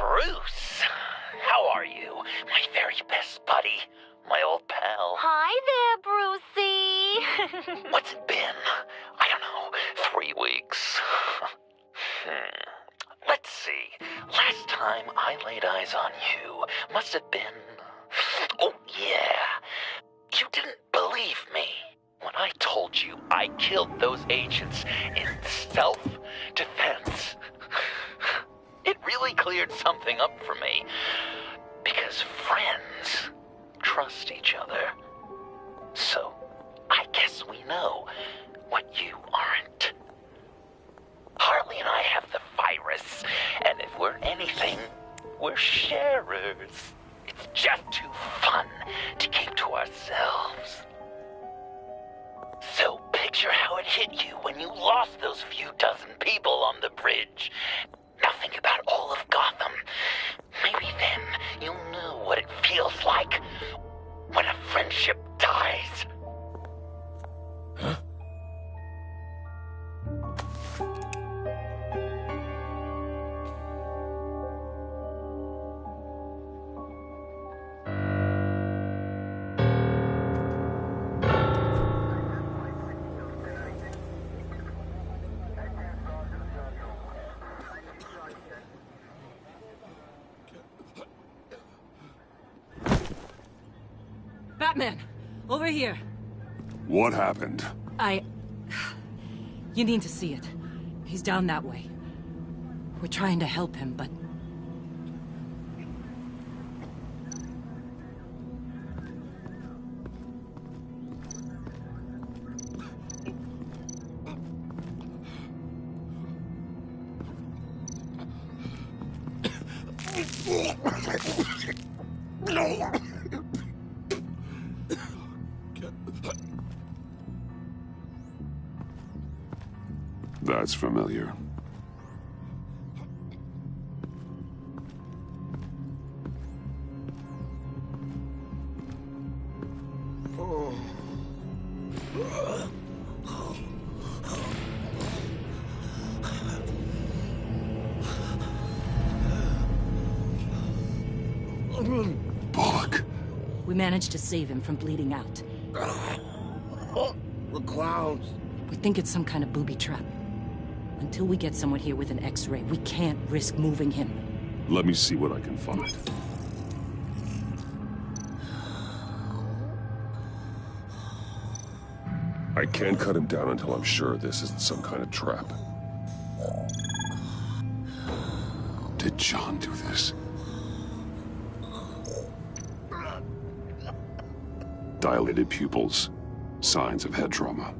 Bruce, how are you? My very best buddy, my old pal. Hi there, Brucey. What's it been? I don't know, 3 weeks. Let's see. Last time I laid eyes on you must have been... Oh, yeah. You didn't believe me when I told you I killed those agents in self-defense. It really cleared something up for me. Because friends trust each other. So, I guess we know what you aren't. Harley and I have the virus, and if we're anything, we're sharers. It's just too fun to keep to ourselves. So picture how it hit you when you lost those few dozen people on the bridge. Now think about all of Gotham. Maybe then you'll know what it feels like when a friendship dies. Huh? Batman! Over here! What happened? You need to see it. He's down that way. We're trying to help him, but... That's familiar. Bullock. We managed to save him from bleeding out. The clowns. We think it's some kind of booby trap. Until we get someone here with an X-ray, we can't risk moving him. Let me see what I can find. I can't cut him down until I'm sure this isn't some kind of trap. Did John do this? Dilated pupils. Signs of head trauma.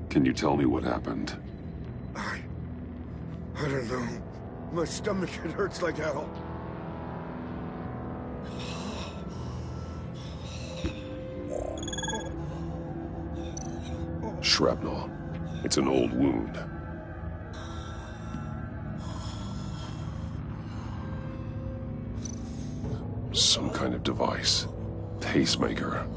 Can you tell me what happened? I don't know. My stomach, it hurts like hell. Shrapnel. It's an old wound. Some kind of device. Pacemaker.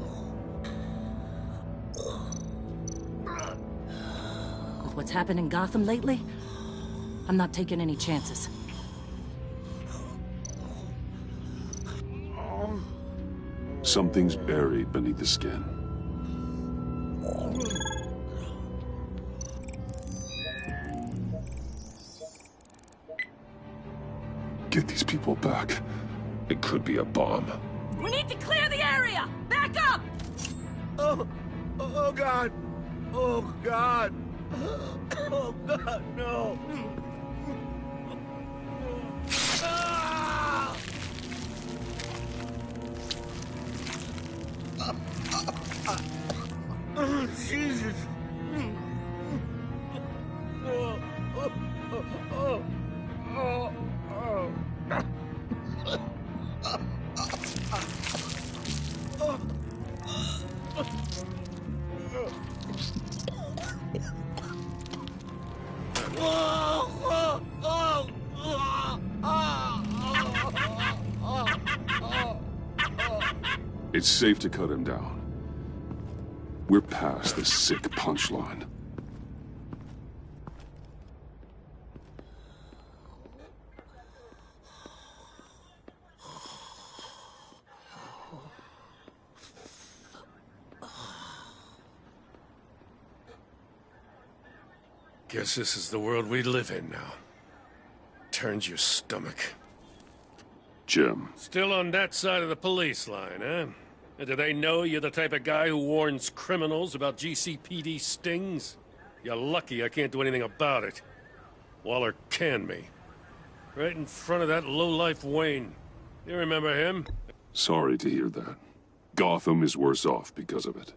With what's happened in Gotham lately, I'm not taking any chances. Something's buried beneath the skin. Get these people back. It could be a bomb. We need to clear the area! Back up! Oh God! Oh God! Oh God, no! Ah! Oh, Jesus! It's safe to cut him down. We're past the sick punchline. Guess this is the world we live in now. Turns your stomach. Jim. Still on that side of the police line, eh? And do they know you're the type of guy who warns criminals about GCPD stings? You're lucky I can't do anything about it. Waller canned me. Right in front of that lowlife Wayne. You remember him? Sorry to hear that. Gotham is worse off because of it.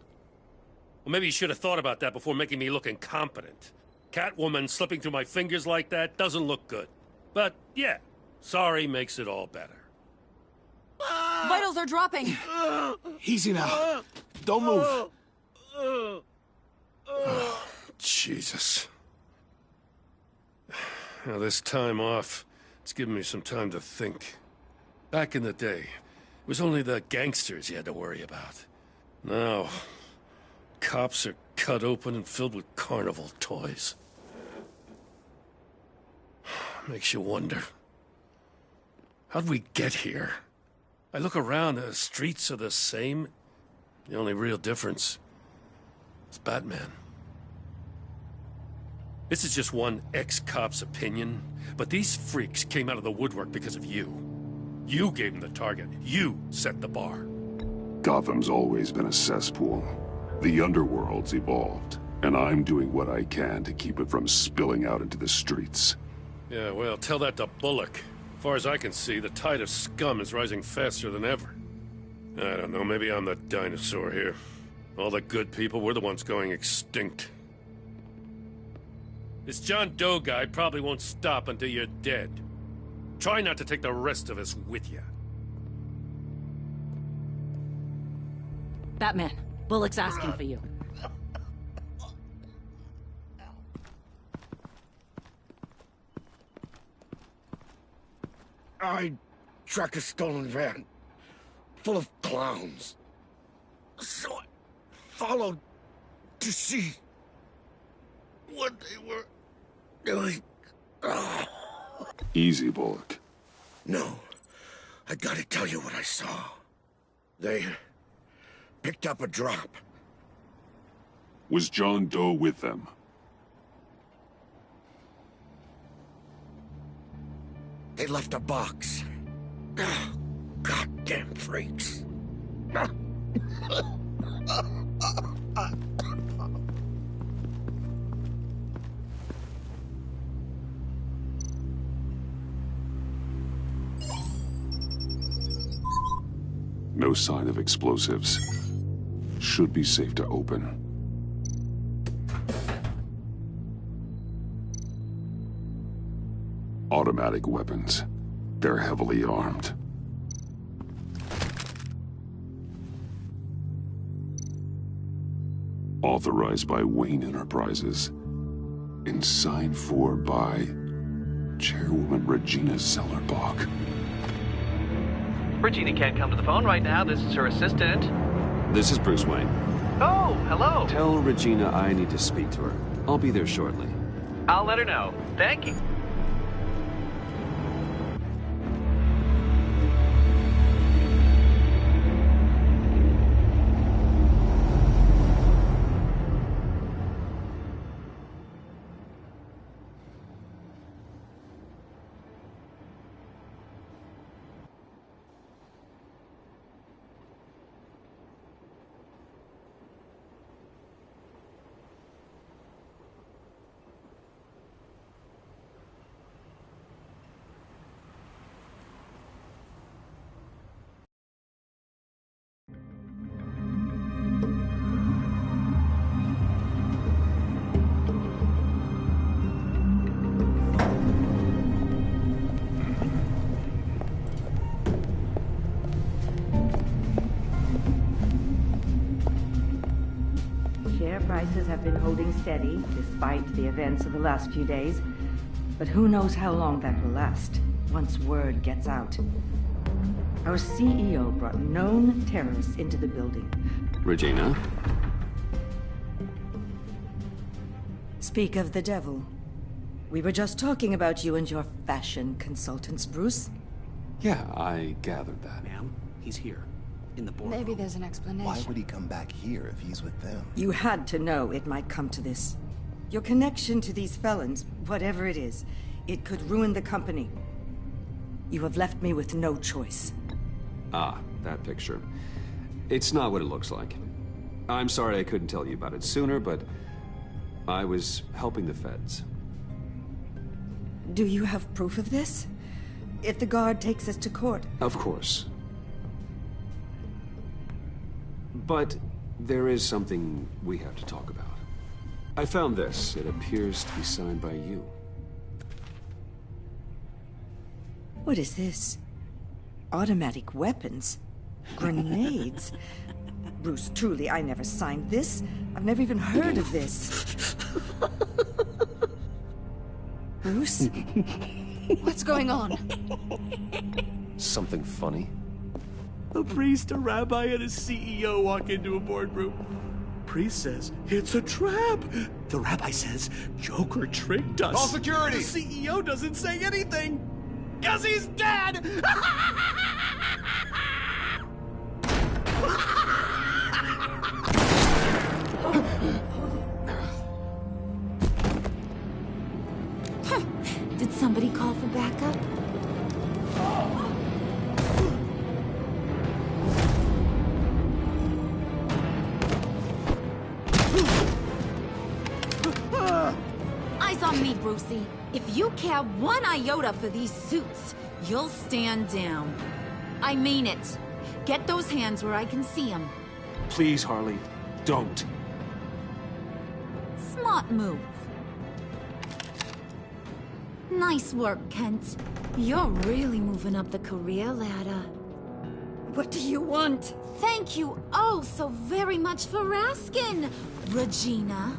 Well, maybe you should have thought about that before making me look incompetent. Catwoman slipping through my fingers like that doesn't look good. But, yeah, sorry makes it all better. Vitals are dropping! Easy now. Don't move. Jesus. Now, this time off, it's given me some time to think. Back in the day, it was only the gangsters you had to worry about. Now, cops are cut open and filled with carnival toys. Makes you wonder. How'd we get here? I look around, the streets are the same. The only real difference is Batman. This is just one ex-cop's opinion, but these freaks came out of the woodwork because of you. You gave them the target. You set the bar. Gotham's always been a cesspool. The underworld's evolved, and I'm doing what I can to keep it from spilling out into the streets. Yeah, well, tell that to Bullock. As far as I can see, the tide of scum is rising faster than ever. I don't know, maybe I'm the dinosaur here. All the good people, we're the ones going extinct. This John Doe guy probably won't stop until you're dead. Try not to take the rest of us with you. Batman, Bullock's asking for you. I tracked a stolen van, full of clowns. So I followed to see what they were doing. Easy, Bullock. No, I gotta tell you what I saw. They picked up a drop. Was John Doe with them? They left a box. Goddamn freaks. No sign of explosives. Should be safe to open. Automatic weapons. They're heavily armed. Authorized by Wayne Enterprises. And signed for by Chairwoman Regina Zellerbach. Regina can't come to the phone right now. This is her assistant. This is Bruce Wayne. Oh, hello. Tell Regina I need to speak to her. I'll be there shortly. I'll let her know. Thank you. Prices have been holding steady despite the events of the last few days. But who knows how long that will last once word gets out. Our CEO brought known terrorists into the building. Regina? Speak of the devil. We were just talking about you and your fashion consultants, Bruce. Yeah, I gathered that. Ma'am, he's here. In the boardroom. Maybe there's an explanation. Why would he come back here if he's with them? You had to know it might come to this. Your connection to these felons, whatever it is, it could ruin the company. You have left me with no choice. Ah, that picture. It's not what it looks like. I'm sorry I couldn't tell you about it sooner, but I was helping the feds. Do you have proof of this? If the guard takes us to court? Of course. But there is something we have to talk about. I found this. It appears to be signed by you. What is this? Automatic weapons? Grenades? Bruce, truly, I never signed this. I've never even heard of this. Bruce? What's going on? Something funny? A priest, a rabbi, and a CEO walk into a boardroom. Priest says, it's a trap. The rabbi says, Joker tricked us. Call security! The CEO doesn't say anything, 'cause he's dead! Did somebody call for backup? Eyes on me, Brucey. If you care one iota for these suits, you'll stand down. I mean it. Get those hands where I can see them. Please, Harley, don't. Smart move. Nice work, Kent. You're really moving up the career ladder. What do you want? Thank you oh so very much for asking, Regina.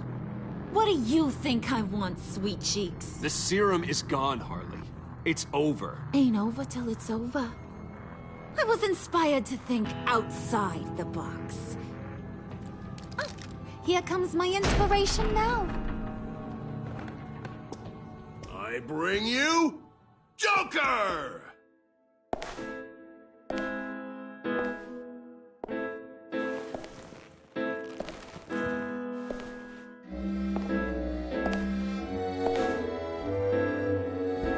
What do you think I want, sweet cheeks? The serum is gone, Harley. It's over. Ain't over till it's over. I was inspired to think outside the box. Oh, here comes my inspiration now. I bring you Joker!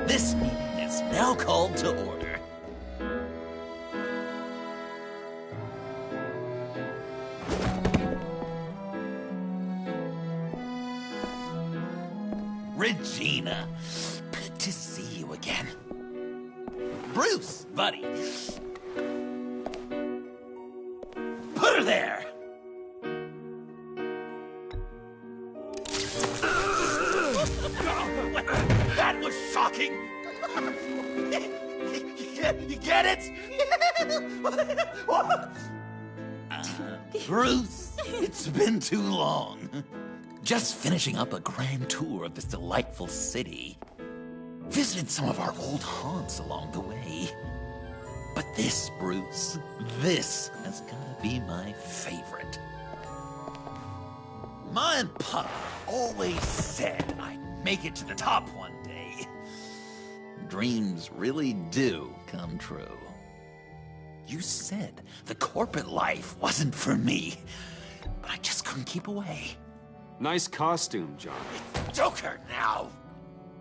This meeting is now called to order. Regina, good to see you again. Bruce, buddy. Put her there! That was shocking! You get it? Bruce, it's been too long. Just finishing up a grand tour of this delightful city. Visited some of our old haunts along the way. But this, Bruce, this has gotta be my favorite. Ma and Pa always said I'd make it to the top one day. Dreams really do come true. You said the corporate life wasn't for me, but I just couldn't keep away. Nice costume, John. Joker now!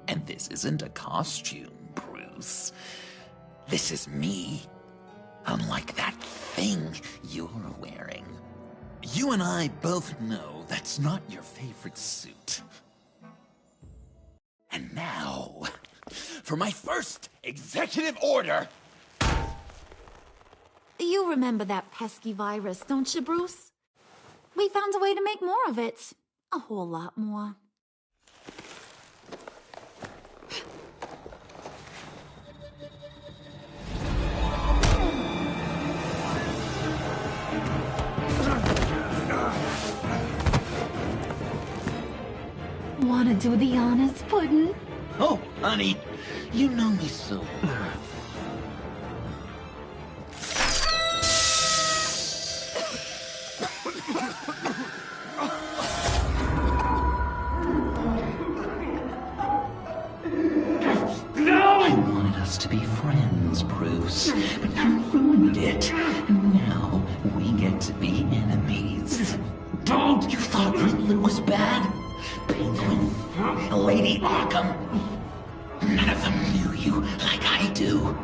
And this isn't a costume, Bruce. This is me. Unlike that thing you're wearing. You and I both know that's not your favorite suit. And now, for my first executive order. You remember that pesky virus, don't you, Bruce? We found a way to make more of it. A whole lot more. Wanna do the honors, Puddin'? Oh, honey, you know me so well. I wanted us to be friends, Bruce, but you ruined it. And now we get to be enemies. Don't! You thought Riddler was bad? Penguin, Lady Arkham, none of them knew you like I do.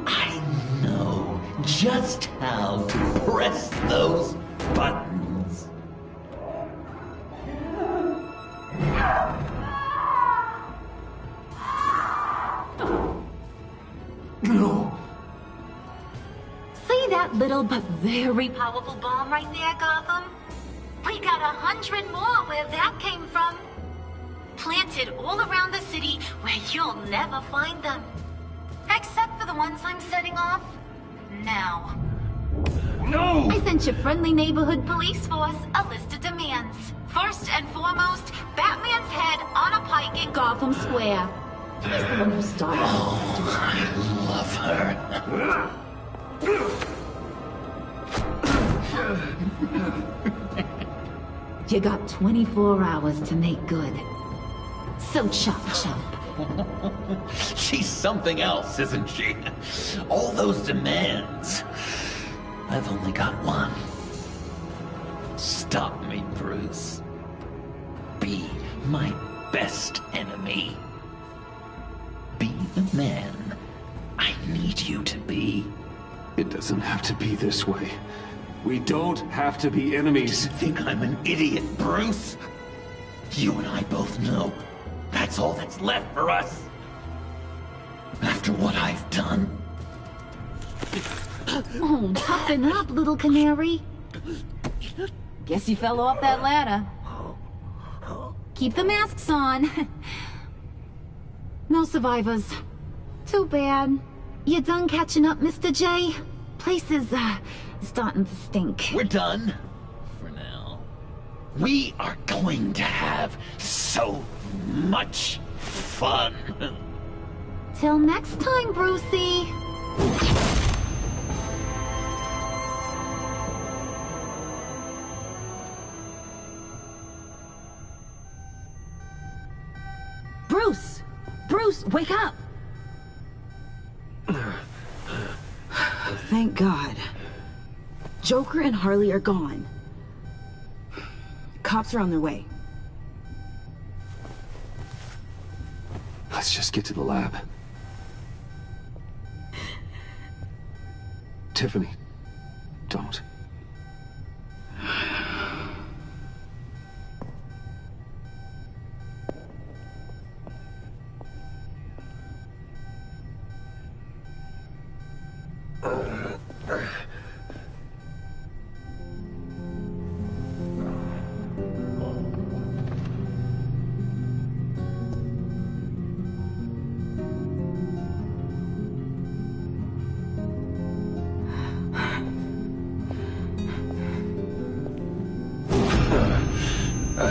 I know just how to press those buttons. No. See that little but very powerful bomb right there, Gotham? We got 100 more where that came from. Planted all around the city where you'll never find them. Except for the ones I'm setting off now. No! I sent your friendly neighborhood police force a list of demands. First and foremost, Batman's head on a pike in Gotham Square. He's the one who started. Oh, I love her. You got 24 hours to make good. So chop chop. She's something else, isn't she? All those demands. I've only got one. Stop me, Bruce. Be my best enemy. Be the man I need you to be. It doesn't have to be this way. We don't have to be enemies. You think I'm an idiot, Bruce? You and I both know that's all that's left for us. After what I've done. Oh, toughen up, little canary. Guess you fell off that ladder. Keep the masks on. No survivors. Too bad. You done catching up, Mr. J? Place is, starting to stink. We're done. For now. We are going to have so much fun. Till next time, Brucey. Bruce! Bruce, wake up! Thank God. Joker and Harley are gone. Cops are on their way. Let's just get to the lab. Tiffany, don't.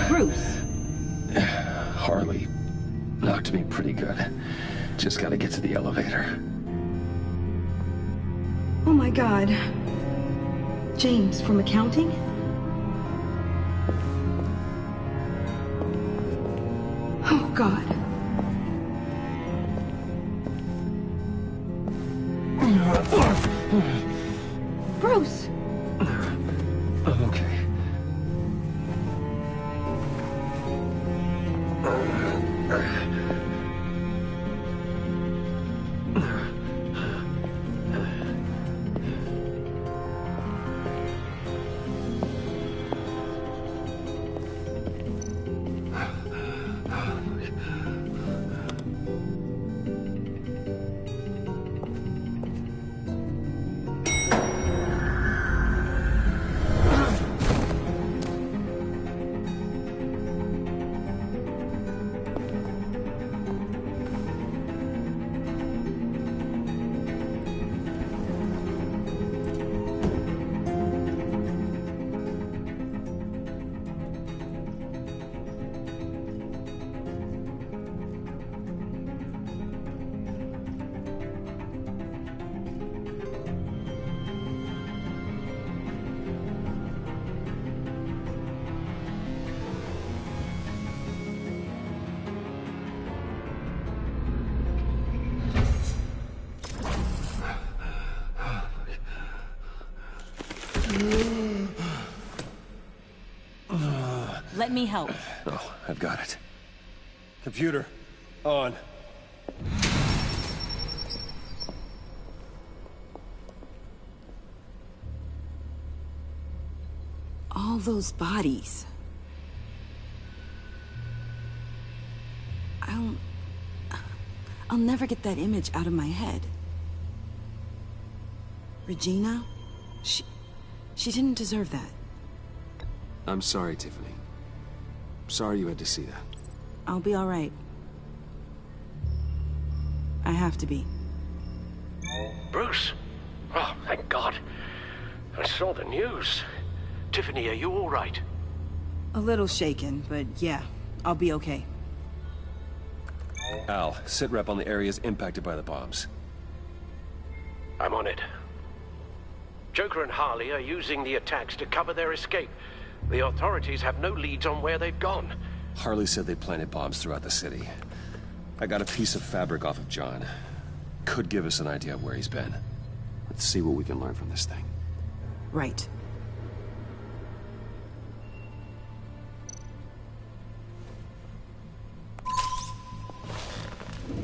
Bruce! Harley knocked me pretty good. Just gotta get to the elevator. Oh my God. James, from accounting? Oh God. Bruce! I'm okay. Let me help. Oh, I've got it. Computer, on. All those bodies. I'll never get that image out of my head. Regina? She didn't deserve that. I'm sorry, Tiffany. Sorry you had to see that. I'll be all right. I have to be. Bruce? Oh, thank God. I saw the news. Tiffany, are you all right? A little shaken, but yeah, I'll be okay. Al, sit rep on the areas impacted by the bombs. I'm on it. Joker and Harley are using the attacks to cover their escape. The authorities have no leads on where they've gone. Harley said they planted bombs throughout the city. I got a piece of fabric off of John. Could give us an idea of where he's been. Let's see what we can learn from this thing. Right.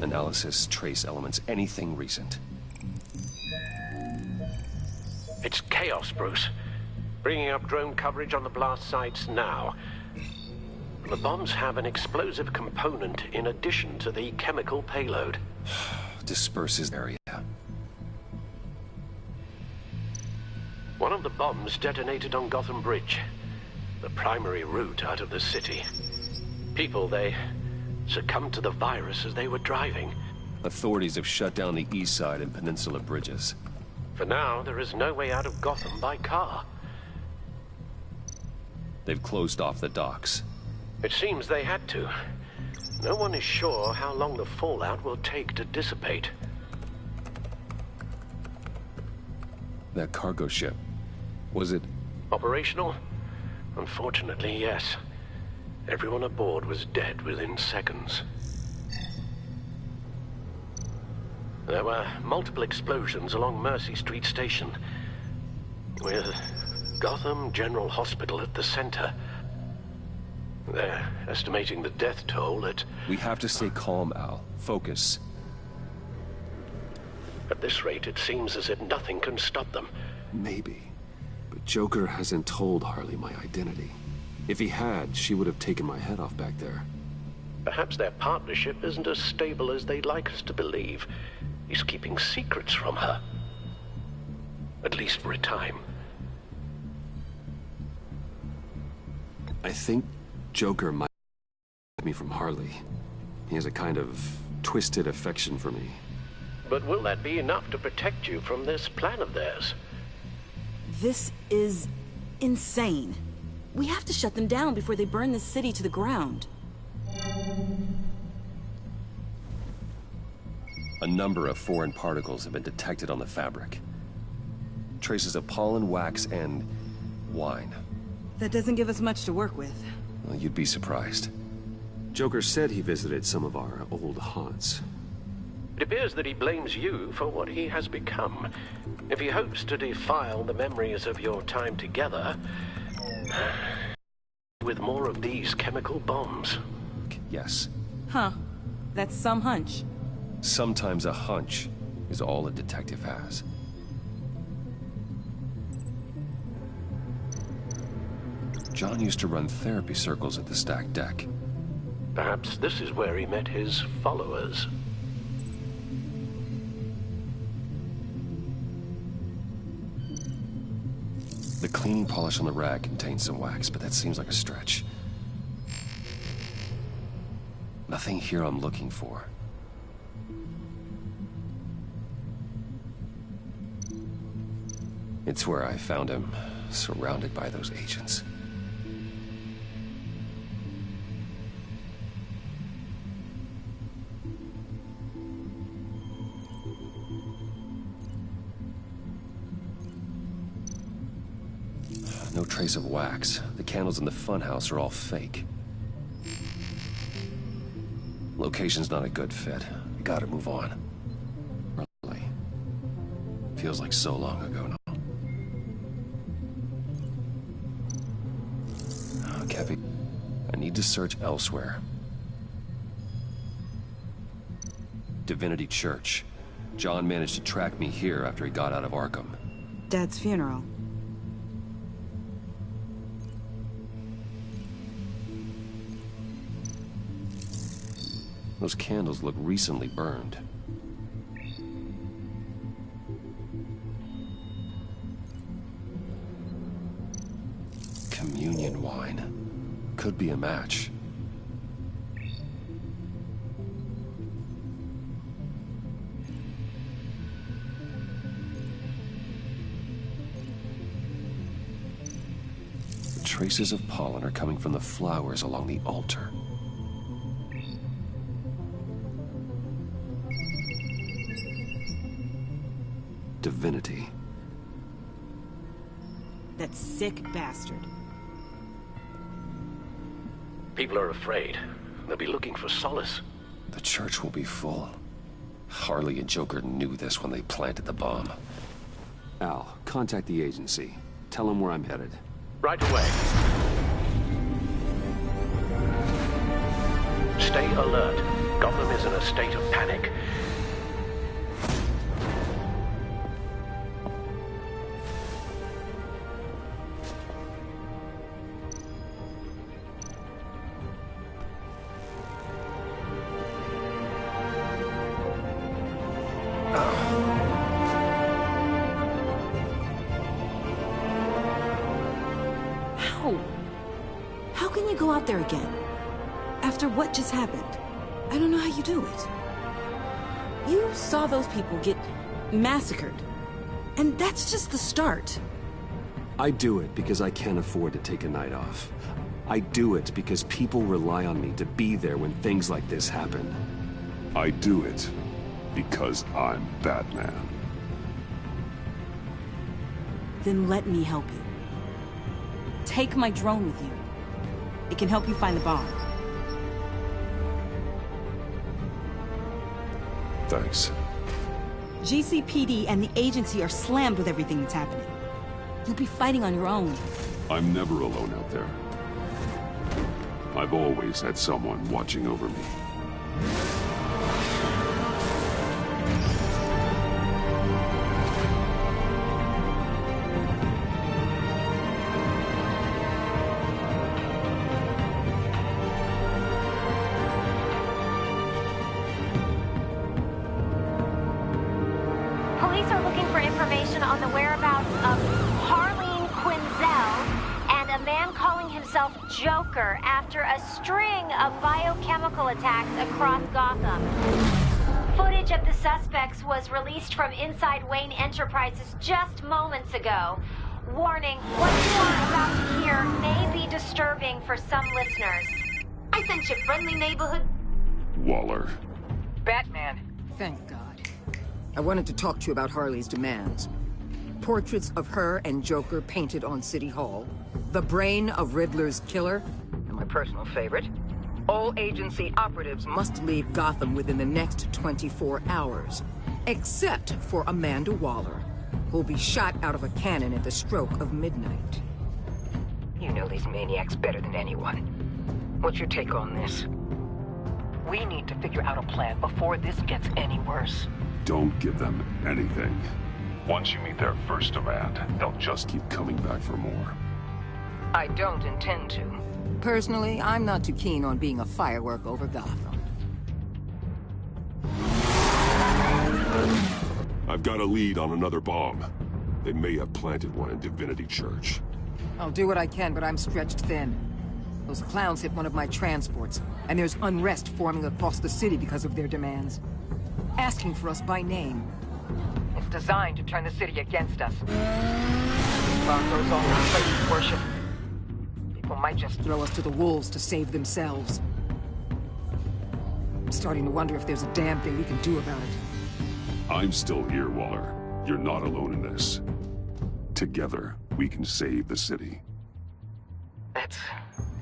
Analysis, trace elements, anything recent. It's chaos, Bruce. Bringing up drone coverage on the blast sites now. The bombs have an explosive component in addition to the chemical payload. Disperses area. One of the bombs detonated on Gotham Bridge, the primary route out of the city. People, they succumbed to the virus as they were driving. Authorities have shut down the east side and peninsula bridges. For now, there is no way out of Gotham by car. They've closed off the docks. It seems they had to. No one is sure how long the fallout will take to dissipate. That cargo ship, was it... Operational? Unfortunately, yes. Everyone aboard was dead within seconds. There were multiple explosions along Mercy Street Station, with Gotham General Hospital at the center. They're estimating the death toll at... We have to stay calm, Al. Focus. At this rate, it seems as if nothing can stop them. Maybe. But Joker hasn't told Harley my identity. If he had, she would have taken my head off back there. Perhaps their partnership isn't as stable as they'd like us to believe. He's keeping secrets from her. At least for a time. I think Joker might have me from Harley. He has a kind of twisted affection for me. But will that be enough to protect you from this plan of theirs? This is insane. We have to shut them down before they burn the city to the ground. A number of foreign particles have been detected on the fabric. Traces of pollen, wax, and wine. That doesn't give us much to work with. Well, you'd be surprised. Joker said he visited some of our old haunts. It appears that he blames you for what he has become. If he hopes to defile the memories of your time together, with more of these chemical bombs. Yes. Huh. That's some hunch. Sometimes a hunch is all a detective has. John used to run therapy circles at the stacked deck. Perhaps this is where he met his followers. The cleaning polish on the rag contains some wax, but that seems like a stretch. Nothing here I'm looking for. It's where I found him, surrounded by those agents. No trace of wax. The candles in the funhouse are all fake. Location's not a good fit. We gotta move on. Really. Feels like so long ago now. Oh, Kevin. I need to search elsewhere. Divinity Church. John managed to track me here after he got out of Arkham. Dad's funeral. Those candles look recently burned. Communion wine. Could be a match. Traces of pollen are coming from the flowers along the altar. Divinity. That sick bastard. People are afraid. They'll be looking for solace. The church will be full. Harley and Joker knew this when they planted the bomb. Al, contact the agency. Tell them where I'm headed. Right away. Stay alert. Gotham is in a state of panic. How can you go out there again? After what just happened? I don't know how you do it. You saw those people get massacred. And that's just the start. I do it because I can't afford to take a night off. I do it because people rely on me to be there when things like this happen. I do it because I'm Batman. Then let me help you. Take my drone with you. It can help you find the bomb. Thanks. GCPD and the agency are slammed with everything that's happening. You'll be fighting on your own. I'm never alone out there. I've always had someone watching over me. Police are looking for information on the whereabouts of Harleen Quinzel and a man calling himself Joker after a string of biochemical attacks across Gotham. Footage of the suspects was released from inside Wayne Enterprises just moments ago. Warning, what you are about to hear may be disturbing for some listeners. I sent you friendly neighborhood... Waller. Batman. Thank God. I wanted to talk to you about Harley's demands. Portraits of her and Joker painted on City Hall. The brain of Riddler's killer. And my personal favorite. All agency operatives must leave Gotham within the next 24 hours. Except for Amanda Waller, who'll be shot out of a cannon at the stroke of midnight. You know these maniacs better than anyone. What's your take on this? We need to figure out a plan before this gets any worse. Don't give them anything. Once you meet their first demand, they'll just keep coming back for more. I don't intend to. Personally, I'm not too keen on being a firework over Gotham. I've got a lead on another bomb. They may have planted one in Divinity Church. I'll do what I can, but I'm stretched thin. Those clowns hit one of my transports, and there's unrest forming across the city because of their demands. Asking for us by name. It's designed to turn the city against us. Bomb goes off in places worship. People might just throw us to the wolves to save themselves. I'm starting to wonder if there's a damn thing we can do about it. I'm still here, Waller. You're not alone in this. Together, we can save the city. That's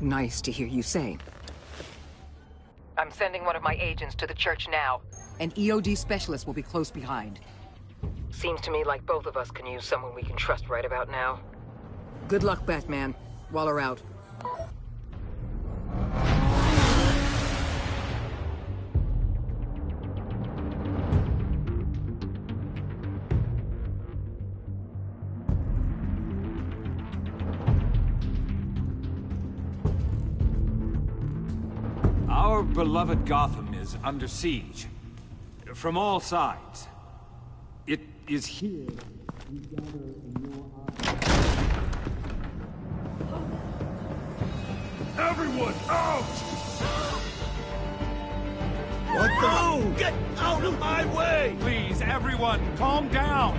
nice to hear you say. I'm sending one of my agents to the church now. An EOD specialist will be close behind. Seems to me like both of us can use someone we can trust right about now. Good luck, Batman. Waller out. Your beloved Gotham is under siege. From all sides. It is here we gather in your eyes. Everyone, out! What the? Oh, get out of my way! Please, everyone, calm down!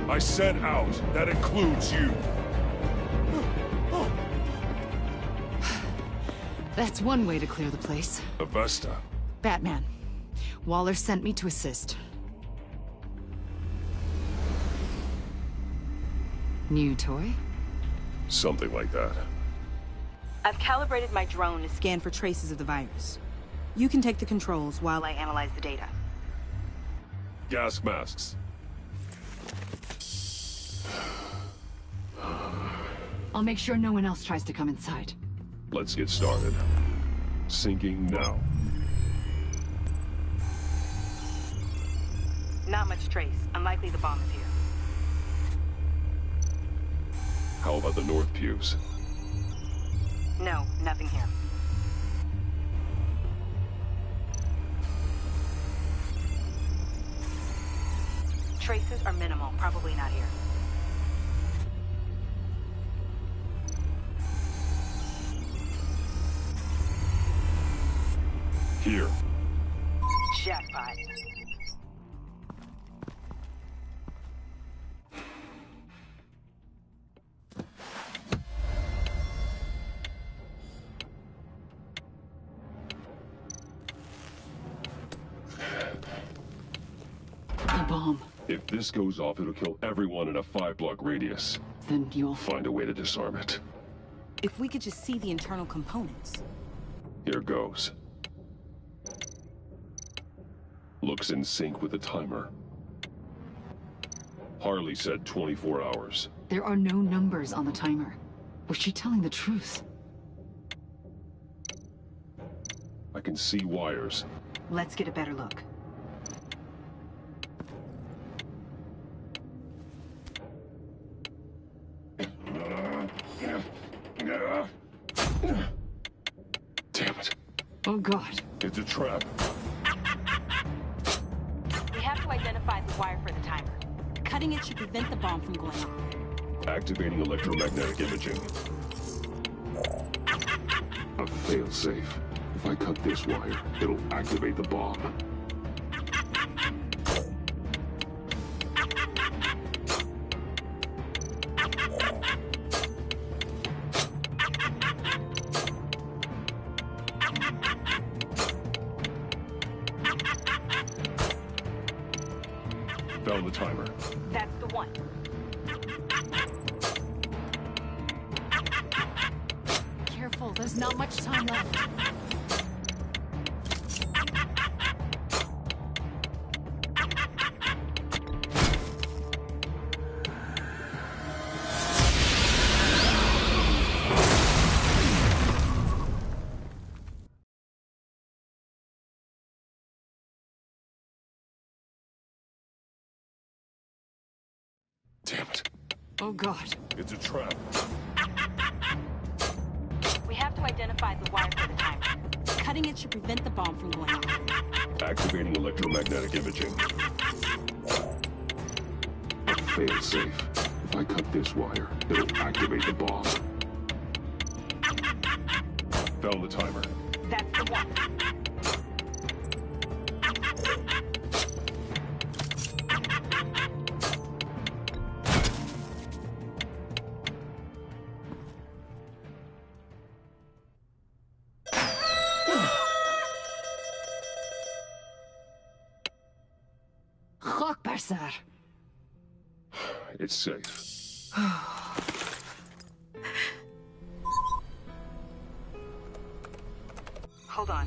I said out. That includes you. That's one way to clear the place. Avesta. Batman. Waller sent me to assist. New toy? Something like that. I've calibrated my drone to scan for traces of the virus. You can take the controls while I analyze the data. Gas masks. I'll make sure no one else tries to come inside. Let's get started. Syncing now. Not much trace. Unlikely the bomb is here. How about the north pews? No, nothing here. Traces are minimal. Probably not here. Here. Jackpot. The bomb. If this goes off, it'll kill everyone in a 5-block radius. Then you'll find a way to disarm it. If we could just see the internal components. Here goes. Looks in sync with the timer. Harley said 24 hours. There are no numbers on the timer. Was she telling the truth? I can see wires. Let's get a better look. Damn it. Oh, God. It's a trap. We have to identify the wire for the timer. Cutting it should prevent the bomb from going off. Activating electromagnetic imaging. A failsafe. If I cut this wire, it'll activate the bomb. Found the timer. That's the one. Careful, there's not much time left. Damn it. Oh, God. It's a trap. We have to identify the wire for the timer. Cutting it should prevent the bomb from going off. Activating electromagnetic imaging. A failsafe. If I cut this wire, it'll activate the bomb. Found the timer. That's the one. Sir. It's safe. Hold on.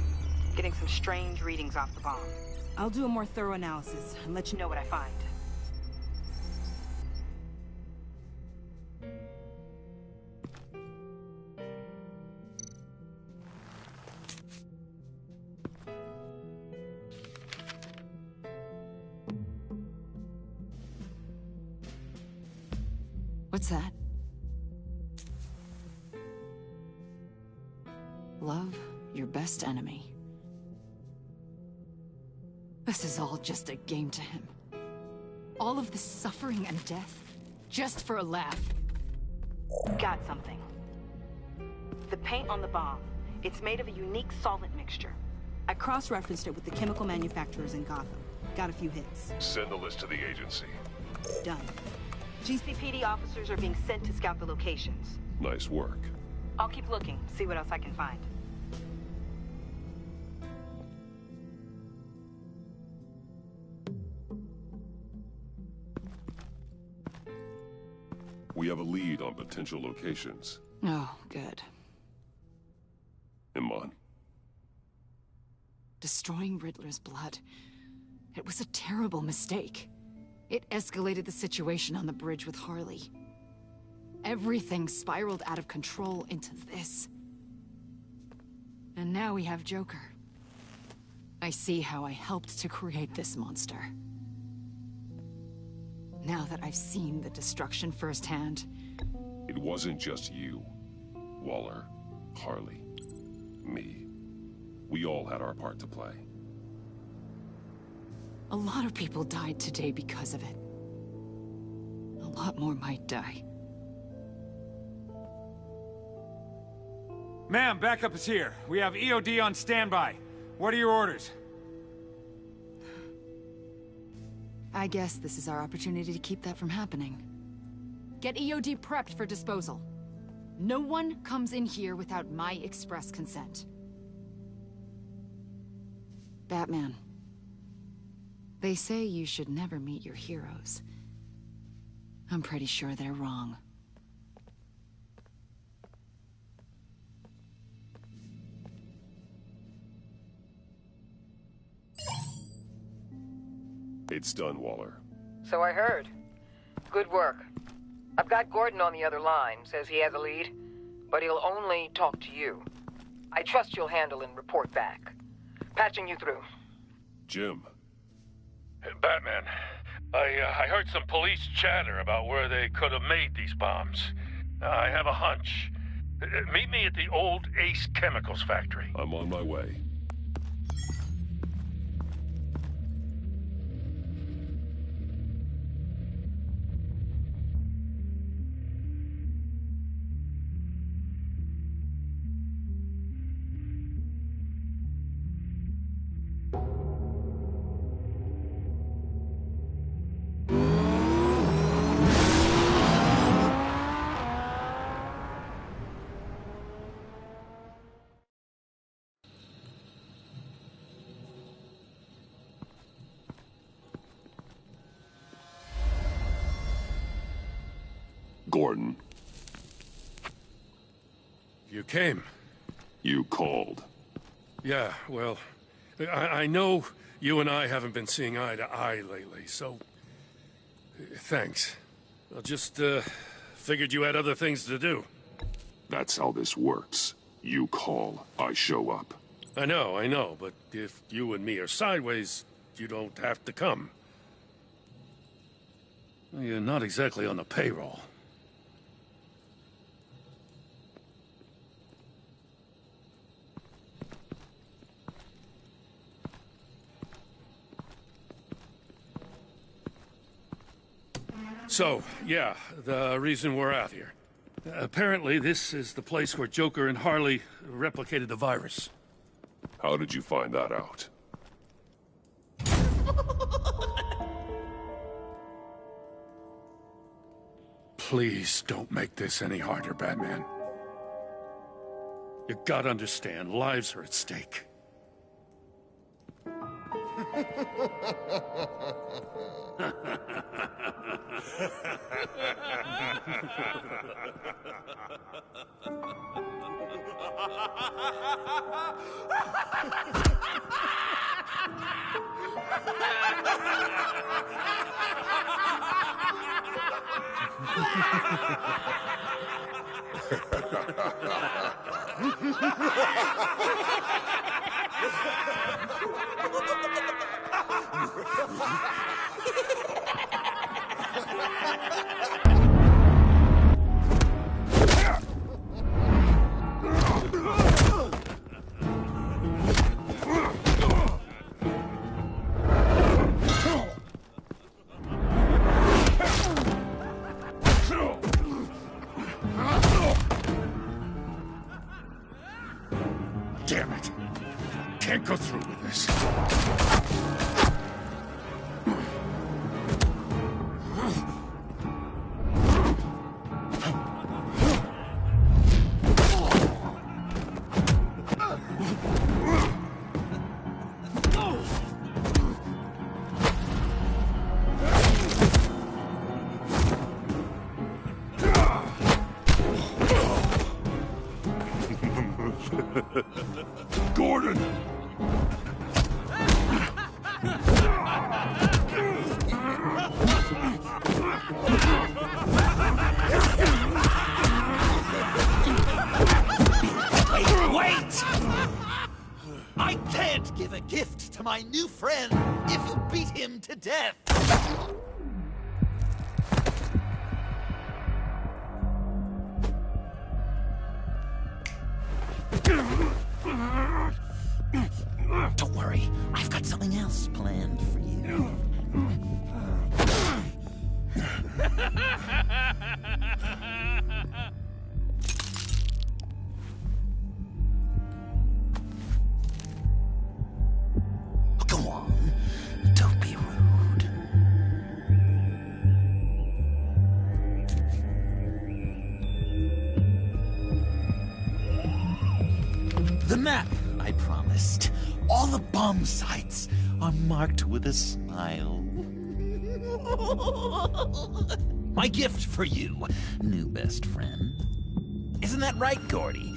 Getting some strange readings off the bomb. I'll do a more thorough analysis and let you know what I find. What's that? Love your best enemy. This is all just a game to him. All of this suffering and death, just for a laugh. Got something. The paint on the bomb. It's made of a unique solvent mixture. I cross-referenced it with the chemical manufacturers in Gotham. Got a few hits. Send the list to the agency. Done. GCPD officers are being sent to scout the locations. Nice work. I'll keep looking, see what else I can find. We have a lead on potential locations. Oh, good. Iman. Destroying Riddler's blood. It was a terrible mistake. It escalated the situation on the bridge with Harley. Everything spiraled out of control into this. And now we have Joker. I see how I helped to create this monster. Now that I've seen the destruction firsthand... It wasn't just you, Waller, Harley, me. We all had our part to play. A lot of people died today because of it. A lot more might die. Ma'am, backup is here. We have EOD on standby. What are your orders? I guess this is our opportunity to keep that from happening. Get EOD prepped for disposal. No one comes in here without my express consent. Batman. They say you should never meet your heroes. I'm pretty sure they're wrong. It's done, Waller. So I heard. Good work. I've got Gordon on the other line, says he has a lead, but he'll only talk to you. I trust you'll handle and report back. Patching you through. Jim. Hey, Batman, I heard some police chatter about where they could have made these bombs. I have a hunch. Meet me at the old Ace Chemicals factory. I'm on my way. Gordon. You came. You called. Yeah, well, I know you and I haven't been seeing eye to eye lately, so... thanks. I just, figured you had other things to do. That's how this works. You call, I show up. I know, but if you and me are sideways, you don't have to come. You're not exactly on the payroll. So, yeah, the reason we're out here. Apparently, this is the place where Joker and Harley replicated the virus. How did you find that out? Please don't make this any harder, Batman. You gotta understand, lives are at stake. Damn it. Can't go through with this. Gordon! Wait! I can't give a gift to my new friend if you beat him to death! Don't worry, I've got something else planned for you. Go on, don't be rude. The map I promised. All the bomb sites are marked with a smile. My gift for you, new best friend. Isn't that right, Gordy?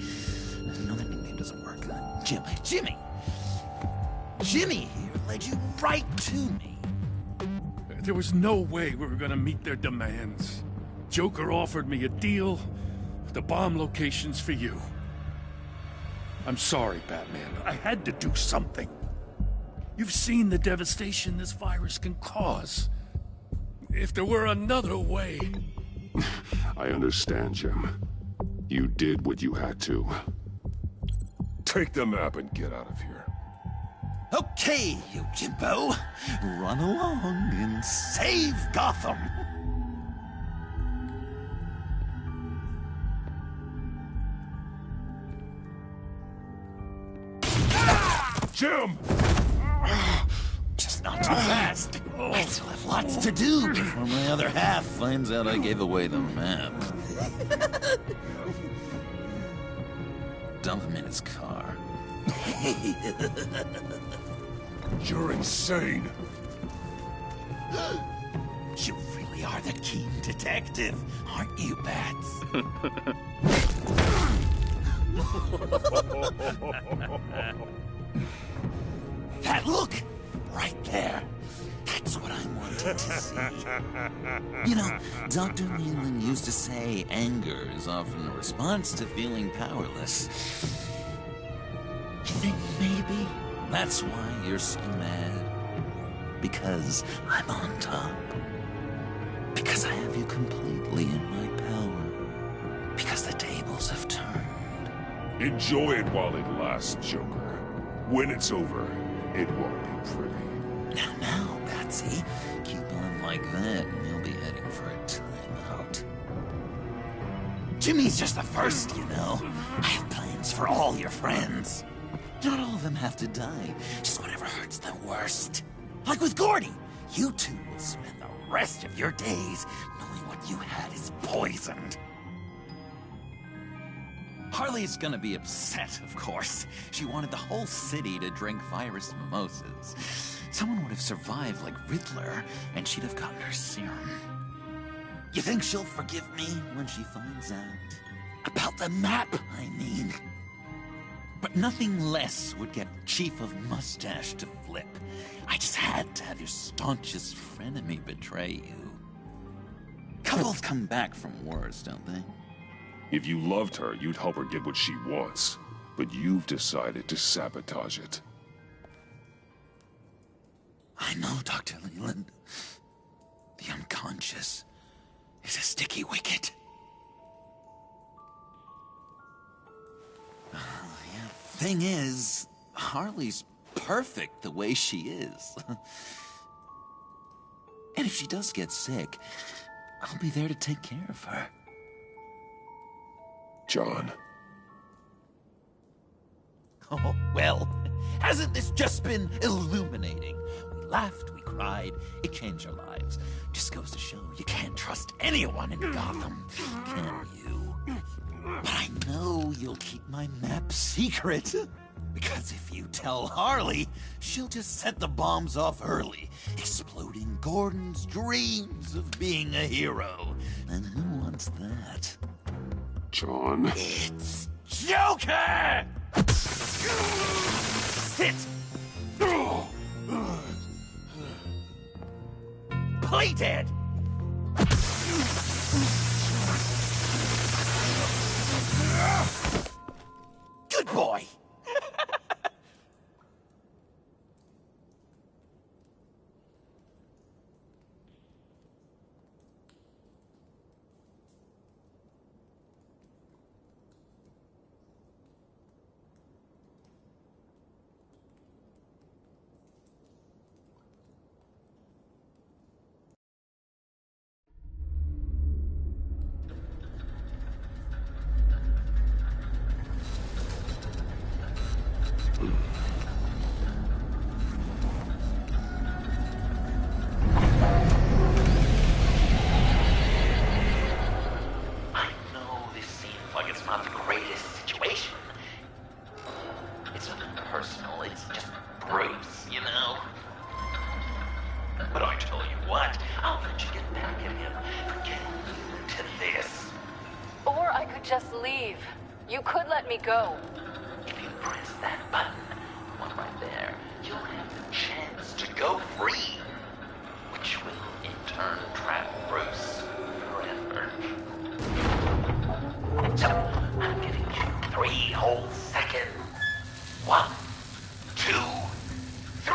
No, that nickname doesn't work. Jimmy. Jimmy here led you right to me. There was no way we were gonna meet their demands. Joker offered me a deal. The bomb location's for you. I'm sorry, Batman. I had to do something. You've seen the devastation this virus can cause. If there were another way... I understand, Jim. You did what you had to. Take the map and get out of here. Okay, you Jimbo. Run along and save Gotham. Jim! Just not too fast. I still have lots to do before my other half finds out I gave away the map. Dump him in his car. You're insane. You really are the keen detective, aren't you, Bats? That look! Right there. That's what I wanted to see. You know, Dr. Leland used to say anger is often a response to feeling powerless. You think maybe that's why you're so mad? Because I'm on top. Because I have you completely in my power. Because the tables have turned. Enjoy it while it lasts, Joker. When it's over, it won't be pretty. Now, Patsy, keep on like that and you'll be heading for a timeout. Jimmy's just the first, you know. I have plans for all your friends. Not all of them have to die, just whatever hurts them worst. Like with Gordy, you two will spend the rest of your days knowing what you had is poisoned. Harley's gonna be upset, of course. She wanted the whole city to drink virus mimosas. Someone would have survived like Riddler, and she'd have gotten her serum. You think she'll forgive me when she finds out? About the map, I mean. But nothing less would get Chief of Mustache to flip. I just had to have your staunchest frenemy betray you. Couples come back from wars, don't they? If you loved her, you'd help her get what she wants. But you've decided to sabotage it. I know, Dr. Leland. The unconscious is a sticky wicket. Thing is, Harley's perfect the way she is. And if she does get sick, I'll be there to take care of her. Oh, well, hasn't this just been illuminating? We laughed, we cried, it changed our lives. Just goes to show you can't trust anyone in Gotham, can you? But I know you'll keep my map secret. Because if you tell Harley, she'll just set the bombs off early, exploding Gordon's dreams of being a hero. And who wants that? John. It's Joker! Sit! Play dead! Good boy! Just leave. You could let me go. If you press that button, one right there, you'll have the chance to go free. Which will, in turn, trap Bruce forever. So, I'm giving you 3 whole seconds. 1, 2, 3!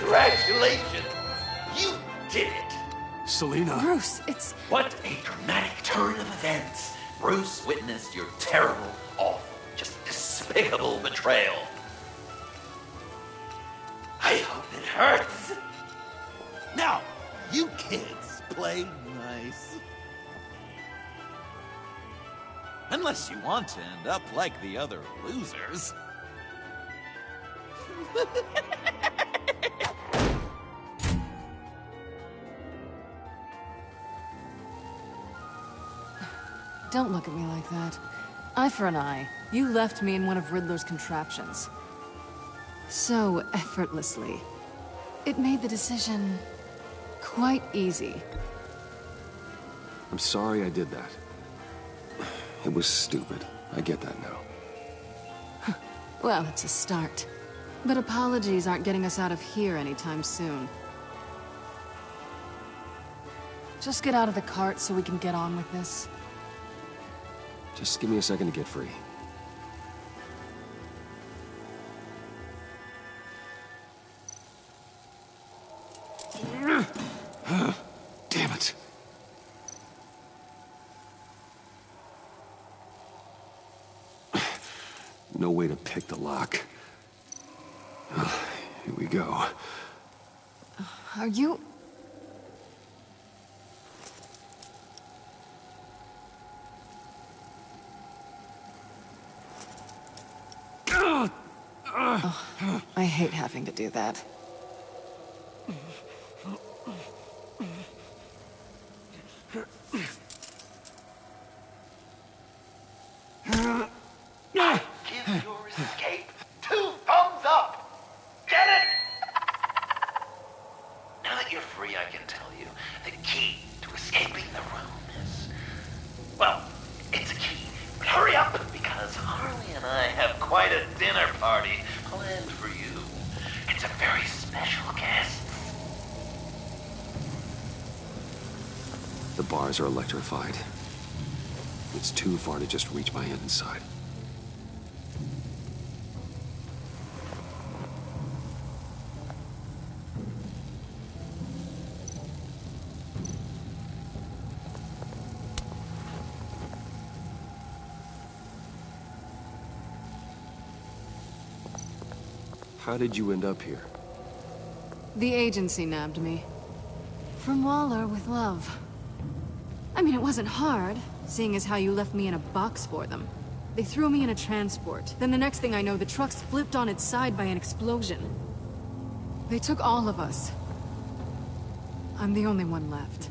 Congratulations! You did it! Selina. Bruce, it's... What a dramatic turn of events! Bruce witnessed your terrible, awful, just despicable betrayal. I hope it hurts! Now, you kids play nice. Unless you want to end up like the other losers. Don't look at me like that. Eye for an eye. You left me in one of Riddler's contraptions. So effortlessly. It made the decision quite easy. I'm sorry I did that. It was stupid. I get that now. Well, it's a start. But apologies aren't getting us out of here anytime soon. Just get out of the cart so we can get on with this. Just give me a second to get free. Damn it. No way to pick the lock. Here we go. Are you... Oh, I hate having to do that. Give your escape 2 thumbs up! Get it? Now that you're free, I can tell you the key to escaping the room is... Well, it's a key, but hurry up, because Harley and I have quite a dinner party planned for you. It's a very special guest. The bars are electrified. It's too far to just reach my hand inside. How did you end up here? The agency nabbed me. From Waller with love. I mean, it wasn't hard, seeing as how you left me in a box for them. They threw me in a transport. Then the next thing I know, the truck's flipped on its side by an explosion. They took all of us. I'm the only one left.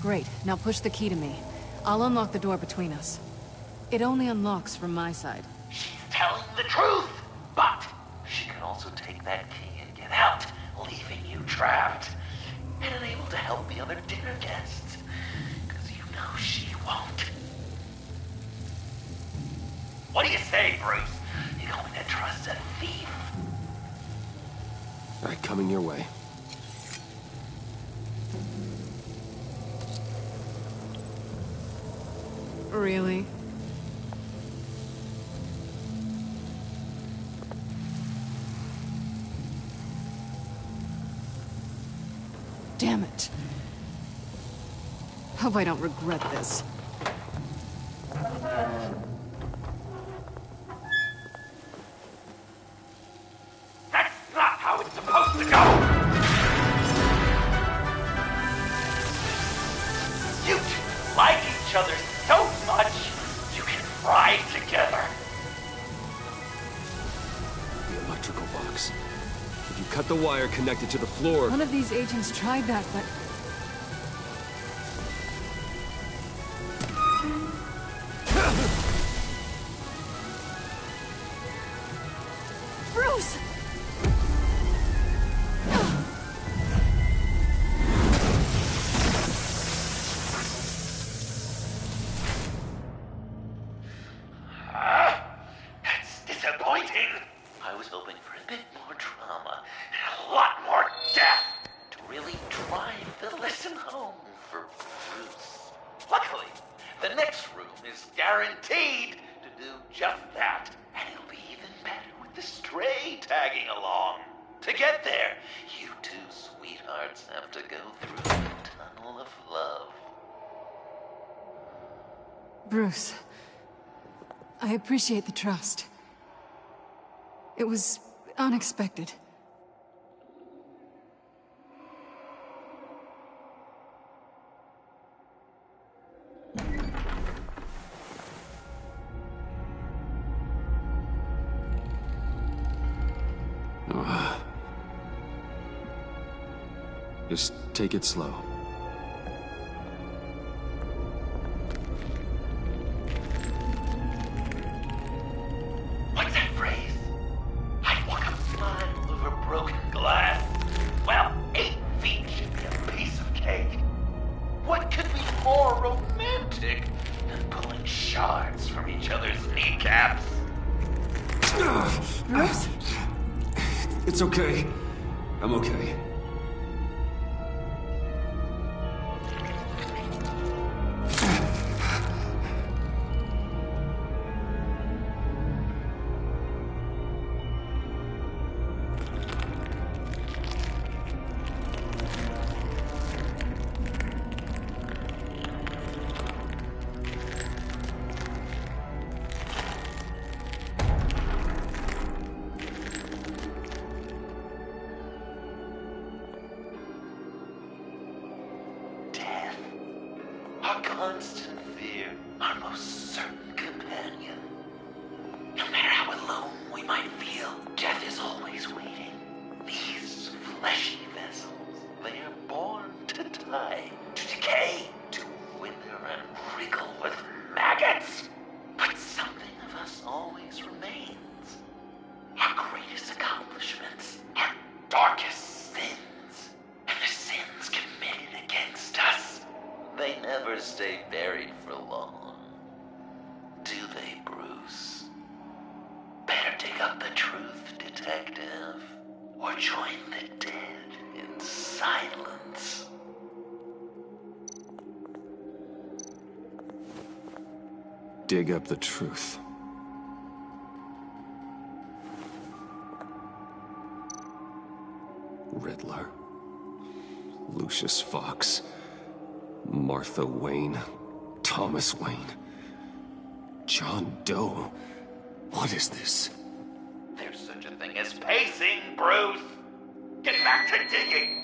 Great. Now push the key to me. I'll unlock the door between us. It only unlocks from my side. She's telling the truth, but she could also take that key and get out, leaving you trapped, and unable to help the other dinner guests, because you know she won't. What do you say, Bruce? You going to trust a thief? All right, coming your way. Really? Damn it. Hope I don't regret this. That's not how it's supposed to go! You two like each other so much, you can fry together. The electrical box. If you cut the wire connected to the floor... One of these agents tried that, but... Bruce! That's disappointing. I was hoping for a bit more drama and a lot more death to really drive the lesson home for Bruce. Luckily, the next room is guaranteed to do just that, and it'll be even better with the stray tagging along. To get there, you two sweethearts have to go through the tunnel of love. Bruce, I appreciate the trust. It was unexpected. Just take it slow. What's that phrase? I'd walk a mile over broken glass. Well, 8 feet should be a piece of cake. What could be more romantic than pulling shards from each other's kneecaps? Bruce? It's okay. I'm okay. Our constant fear, our most certain companion. No matter how alone we might feel, death is always waiting. These fleshy vessels, they are born to die, to decay, to wither and wriggle with maggots. But something of us always remains. Our greatest accomplishments, our darkest sins, and the sins committed against us. They never stay buried for long. Do they, Bruce? Better dig up the truth, detective, or join the dead in silence. Dig up the truth. Riddler. Lucius Fox. Martha Wayne, Thomas Wayne, John Doe. What is this? There's such a thing as pacing, Bruce! Get back to digging!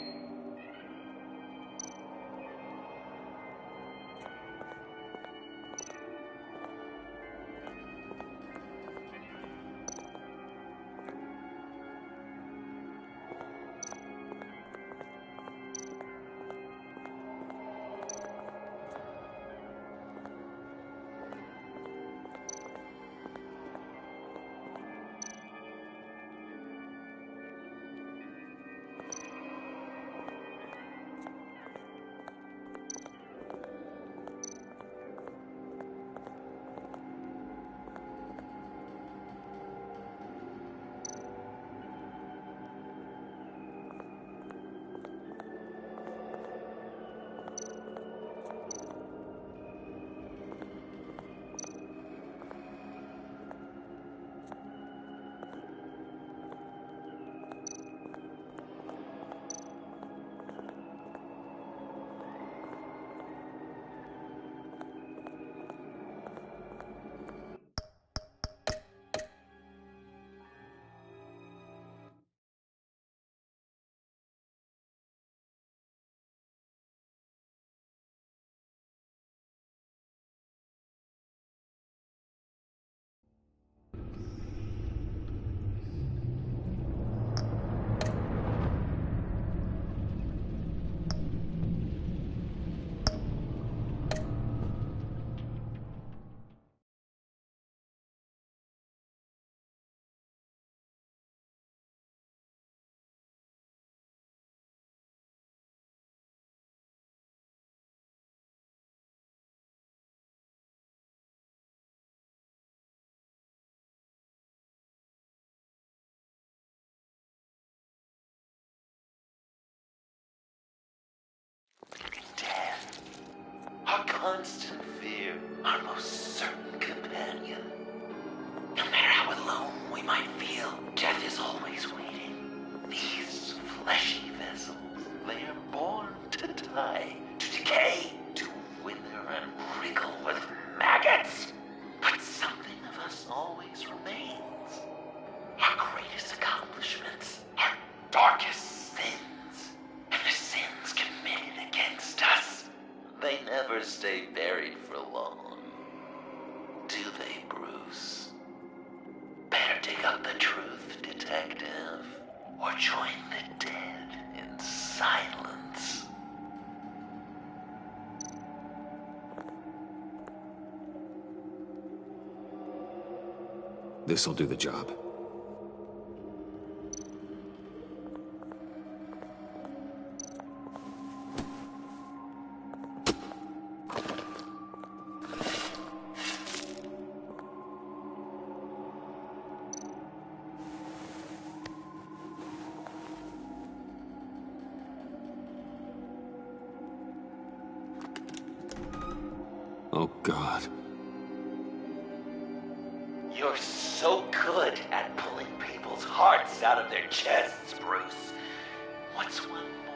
Our constant fear, our most certain companion. No matter how alone we might feel, death is always waiting. These fleshy vessels, they are born to die, to decay, to wither and wriggle with maggots. But something of us always remains. Our greatest accomplishments, our darkest sins, and the sins committed against us. They never stay buried for long. Do they, Bruce? Better dig up the truth, detective, or join the dead in silence. This'll do the job. Oh, God. You're so good at pulling people's hearts out of their chests, Bruce. What's one more?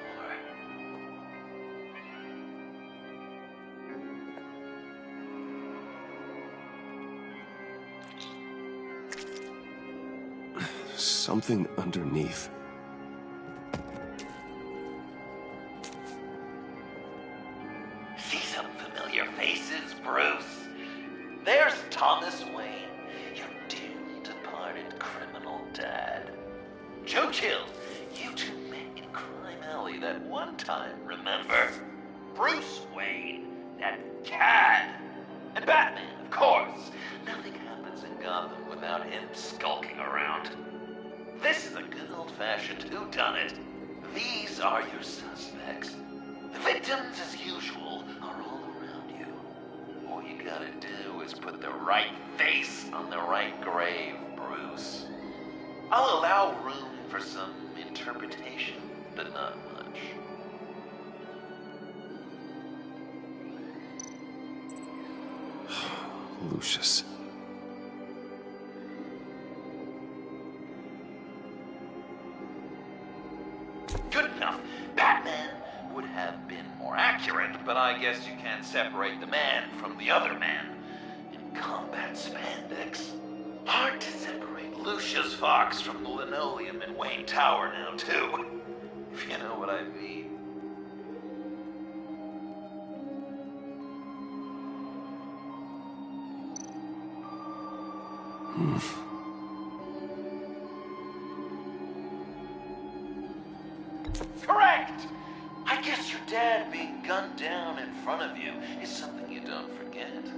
Something underneath. See some familiar faces, Bruce? There's Thomas Wayne, your dearly departed criminal dad. Joe Chill, you two met in Crime Alley that one time, remember? Bruce Wayne, that cad. And Batman, of course. Nothing happens in Gotham without him skulking around. This is a good old-fashioned whodunit. These are your suspects. The victims, as usual, are all around you. All you gotta do is put the right face on the right grave, Bruce. I'll allow room for some interpretation, but not much. Lucius. Good enough. Batman would have been more accurate, but I guess you can't separate the man from the other man. In combat spandex, hard to Lucius Fox from the linoleum in Wayne Tower now, too. If you know what I mean. Correct! I guess your dad being gunned down in front of you is something you don't forget, huh?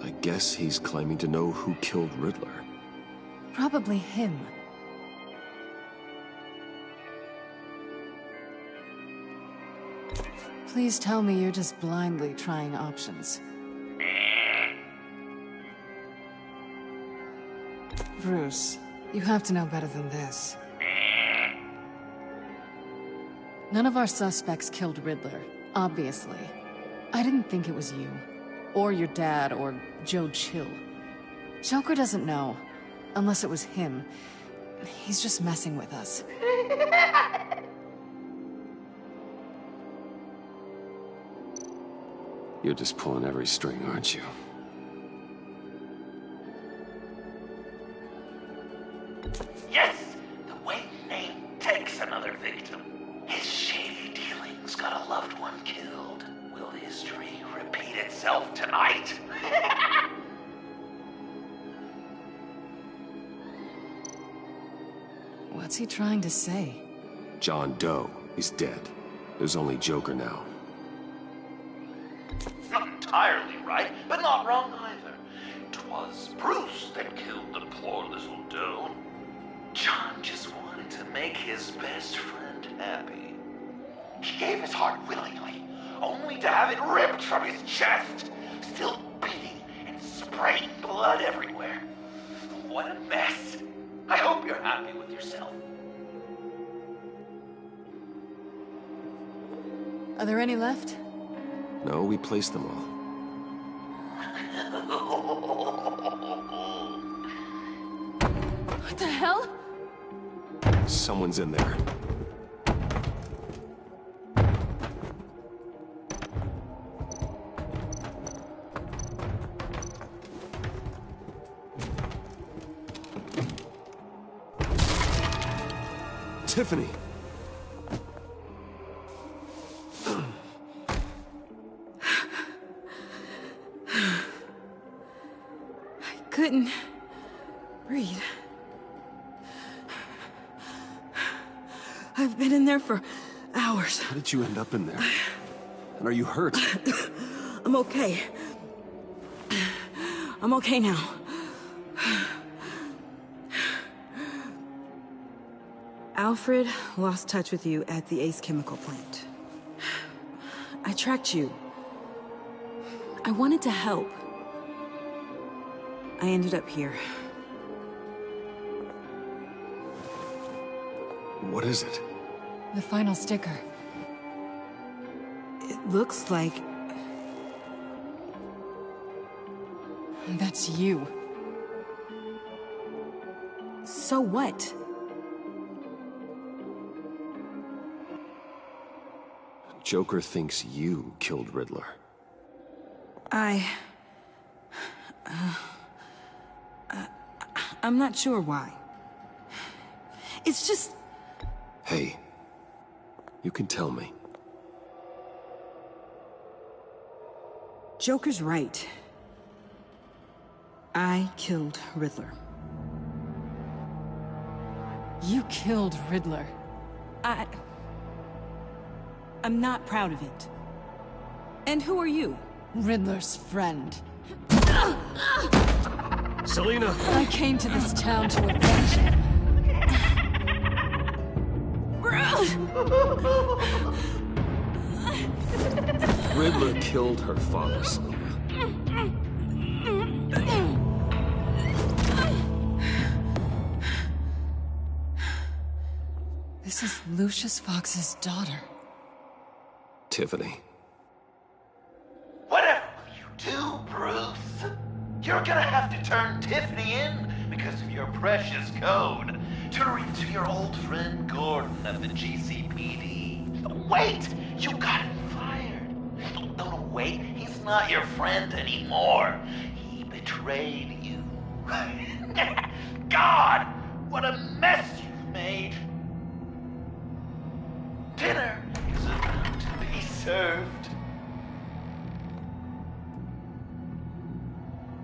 I guess he's claiming to know who killed Riddler. Probably him. Please tell me you're just blindly trying options. Bruce, you have to know better than this. None of our suspects killed Riddler, obviously. I didn't think it was you, or your dad, or Joe Chill. Joker doesn't know, unless it was him. He's just messing with us. You're just pulling every string, aren't you? Yes! The way Nate takes another victim. His shady dealings got a loved one killed. Will history repeat itself tonight? What's he trying to say? John Doe is dead. There's only Joker now. Not entirely right, but not wrong either. 'Twas Bruce that killed the poor little Doe. John just wanted to make his best friend happy. He gave his heart willingly, only to have it ripped from his chest, still beating and spraying blood everywhere. What a mess. I hope you're happy with yourself. Are there any left? No, we placed them all. What the hell? Someone's in there. Tiffany! I couldn't breathe. I've been in there for hours. How did you end up in there? And are you hurt? I'm okay. I'm okay now. Alfred lost touch with you at the Ace chemical plant. I tracked you. I wanted to help. I ended up here. What is it? The final sticker. It looks like... That's you. So what? Joker thinks you killed Riddler. I'm not sure why. It's just... Hey, you can tell me. Joker's right. I killed Riddler. You killed Riddler. I'm not proud of it. And who are you? Riddler's friend. Selina! I came to this town to avenge him. Riddler killed her father, Selina. This is Lucius Fox's daughter. Tiffany. Whatever will you do, Bruce? You're gonna have to turn Tiffany in because of your precious code to reach your old friend Gordon at the GCPD. Wait! You got him fired. No, wait. He's not your friend anymore. He betrayed you. God, what a mess you've made. Dinner is about to be served.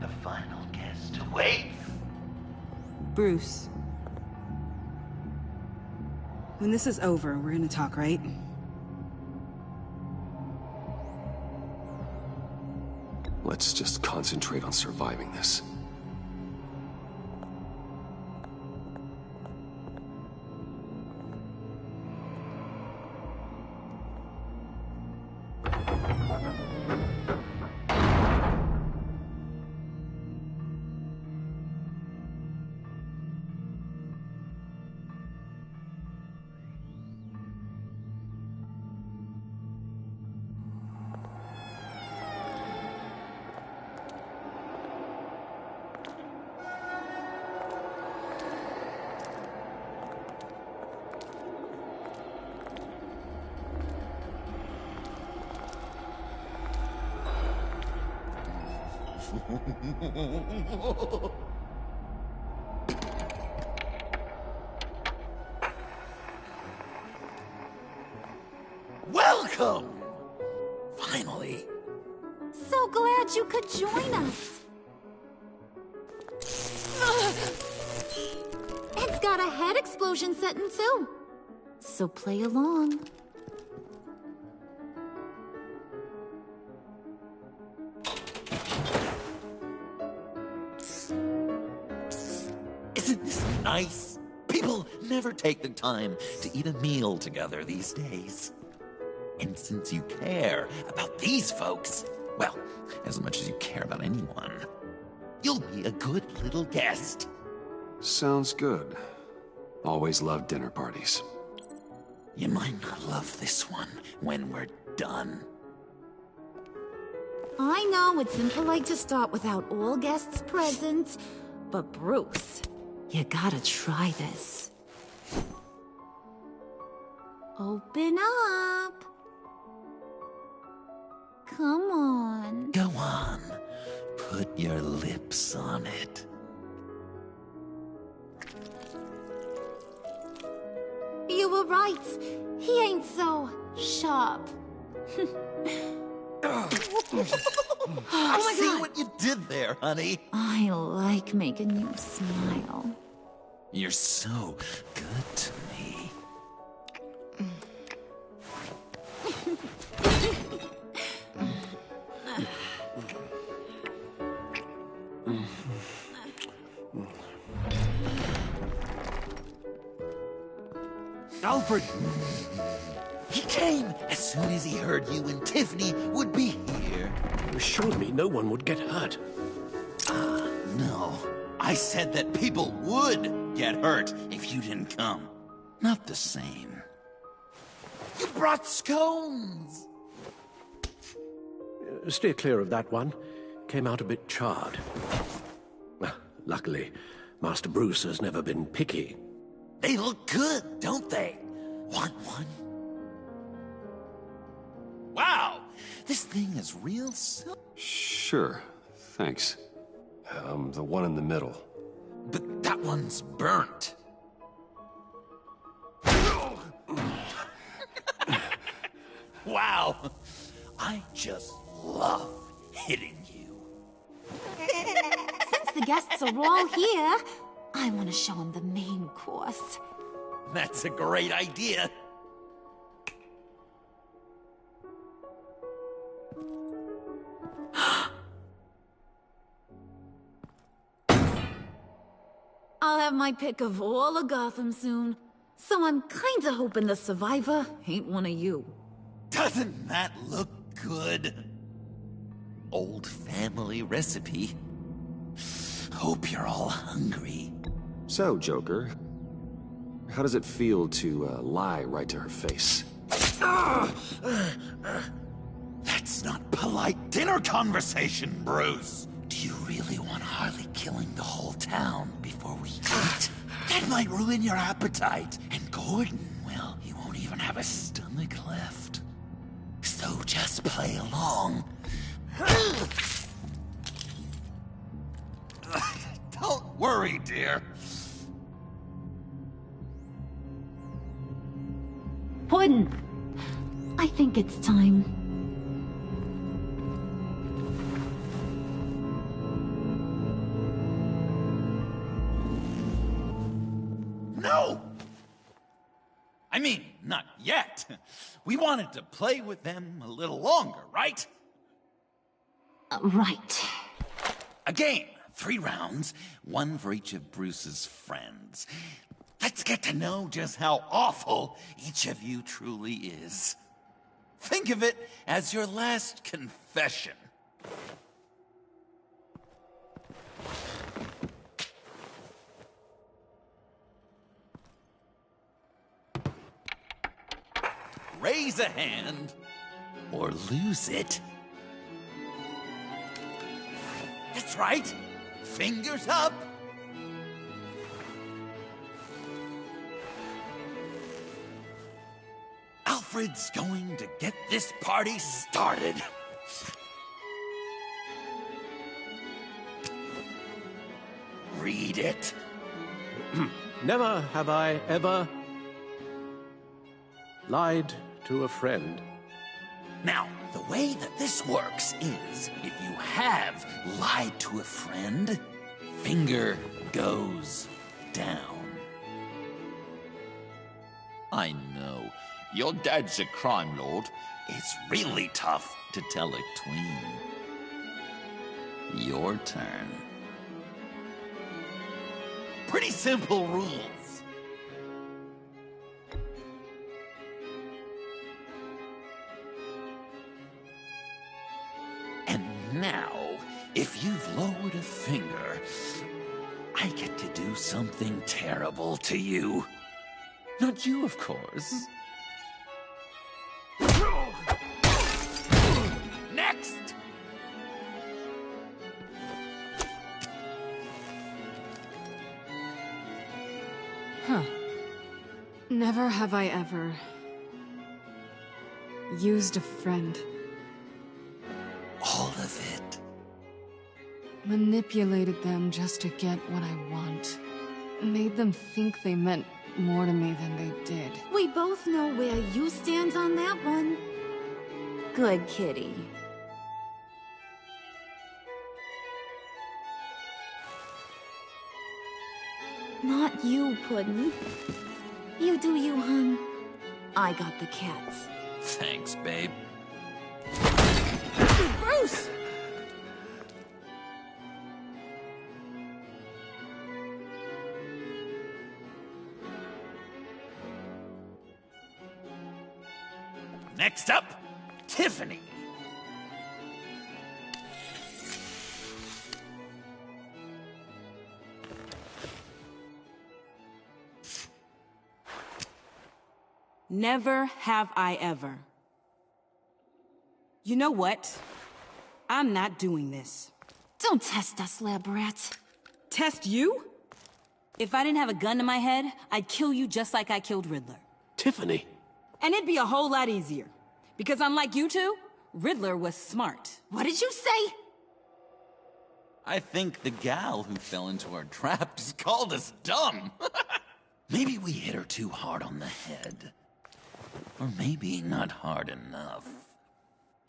The final guest awaits. Bruce. When this is over, we're gonna talk, right? Let's just concentrate on surviving this. Welcome! Finally. So glad you could join us. It's got a head explosion setting too. So play along. Isn't this nice? People never take the time to eat a meal together these days. And since you care about these folks, well, as much as you care about anyone, you'll be a good little guest. Sounds good. Always love dinner parties. You might not love this one when we're done. I know it's impolite to start without all guests present, but Bruce, you gotta try this. Open up. Come on. Go on. Put your lips on it. You were right. He ain't so sharp. I see what you did there, honey. I like making you smile. You're so good to me. Alfred! He came as soon as he heard you and Tiffany would be here. You assured me no one would get hurt. No. I said that people would get hurt if you didn't come. Not the same. You brought scones! Steer clear of that one. Came out a bit charred. Luckily, Master Bruce has never been picky. They look good, don't they? Want one? Wow! This thing is real Sure, thanks. The one in the middle. But that one's burnt. Wow! I just love hitting you. Since the guests are all here, I want to show them the main course. That's a great idea. I'll have my pick of all of Gotham soon, so I'm kinda hoping the survivor ain't one of you. Doesn't that look good? Old family recipe. Hope you're all hungry. So, Joker, how does it feel to lie right to her face? That's not polite dinner conversation, Bruce. Do you really want Harley killing the whole town before we eat? That might ruin your appetite. And Gordon, well, he won't even have a stomach left. So just play along. Don't worry, dear. Puddin', I think it's time. No! I mean, not yet. We wanted to play with them a little longer, right? Right. A game. 3 rounds, 1 for each of Bruce's friends. Let's get to know just how awful each of you truly is. Think of it as your last confession. Raise a hand, or lose it. That's right. Fingers up. Alfred's going to get this party started. Read it. Never have I ever lied to a friend. Now, the way that this works is, if you have lied to a friend, finger goes down. I know, your dad's a crime lord. It's really tough to tell a tween. Your turn. Pretty simple rules. And now, if you've lowered a finger, I get to do something terrible to you. Not you, of course. Next! Huh. Never have I ever used a friend. All of it. Manipulated them just to get what I want. Made them think they meant more to me than they did. We both know where you stand on that one. Good kitty. Not you, Puddin'. You do you, hun. I got the cats. Thanks, babe. Bruce! Next up, Tiffany. Never have I ever. You know what? I'm not doing this. Don't test us, lab rat. Test you? If I didn't have a gun to my head, I'd kill you just like I killed Riddler. Tiffany. And it'd be a whole lot easier. Because unlike you two, Riddler was smart. What did you say? I think the gal who fell into our trap just called us dumb. Maybe we hit her too hard on the head. Or maybe not hard enough.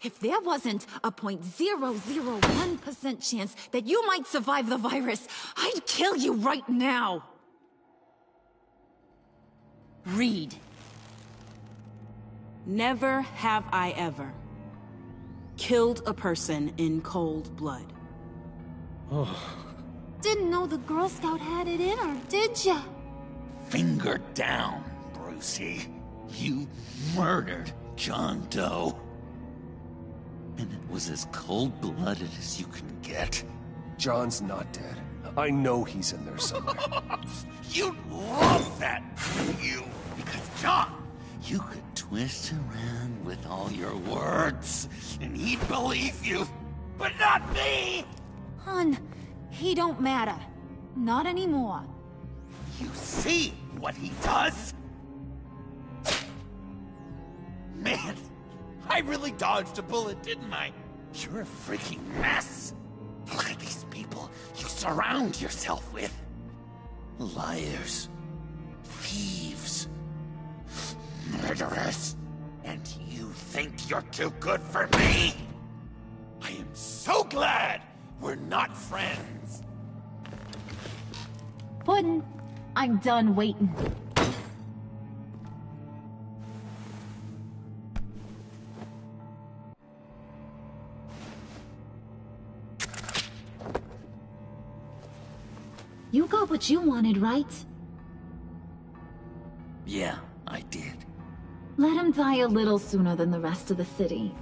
If there wasn't a 0.001% chance that you might survive the virus, I'd kill you right now. Read. Never have I ever killed a person in cold blood. Didn't know the Girl Scout had it in her, did ya? Finger down, Brucey. You murdered John Doe. And it was as cold-blooded as you can get. John's not dead. I know he's in there somewhere. You'd love that, wouldn't you? Because, John, you could twist around with all your words, and he'd believe you. But not me! Hun, he don't matter. Not anymore. You see what he does? Man, I really dodged a bullet, didn't I? You're a freaking mess. Look at these people. You surround yourself with? Liars, thieves, murderers. And you think you're too good for me? I am so glad we're not friends. Puddin', I'm done waiting. You got what you wanted, right? Yeah, I did. Let him die a little sooner than the rest of the city.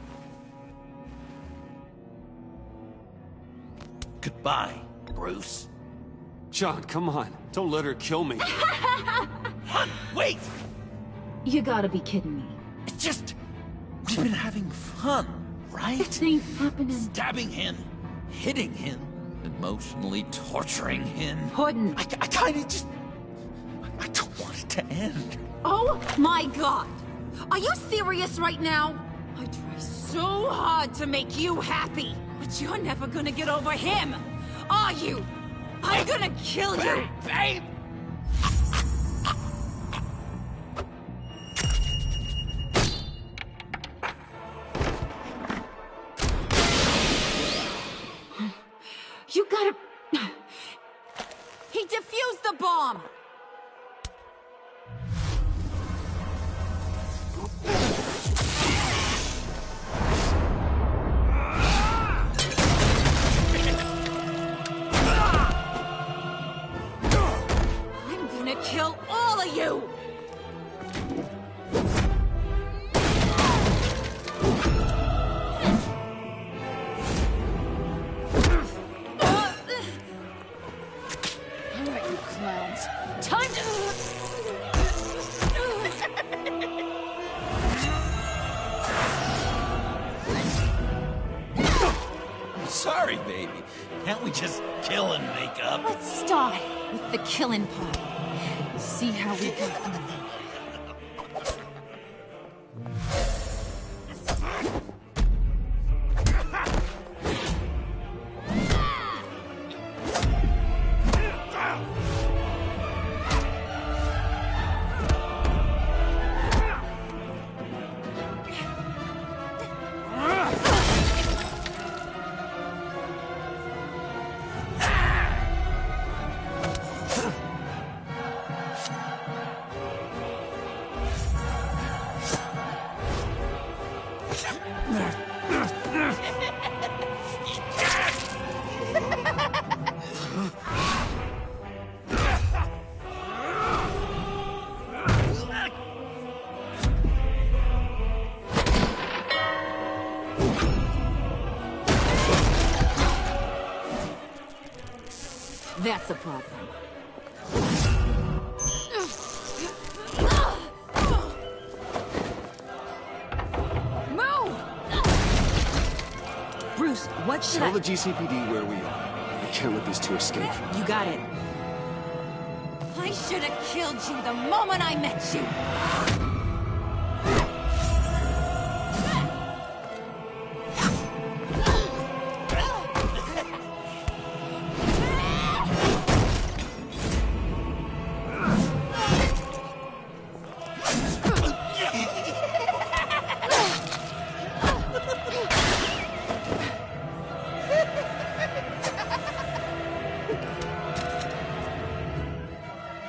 Goodbye, Bruce. John, come on. Don't let her kill me. Hun, wait! You gotta be kidding me. It's just... we've been having fun, right? This ain't happening. Stabbing him, hitting him, emotionally torturing him. Puddin'. I kinda just... I don't want it to end. Oh my god! Are you serious right now? I try so hard to make you happy, but you're never gonna get over him, are you? I'm gonna kill you! Babe! You gotta... He defused the bomb! I'm gonna kill all of you! Time to... I'm sorry, baby. Can't we just kill and make up? Let's start with the killing part. See how we go from there. That's a problem. Move! Bruce, what should Tell the GCPD where we are. I can't let these two escape. You got it. I should have killed you the moment I met you.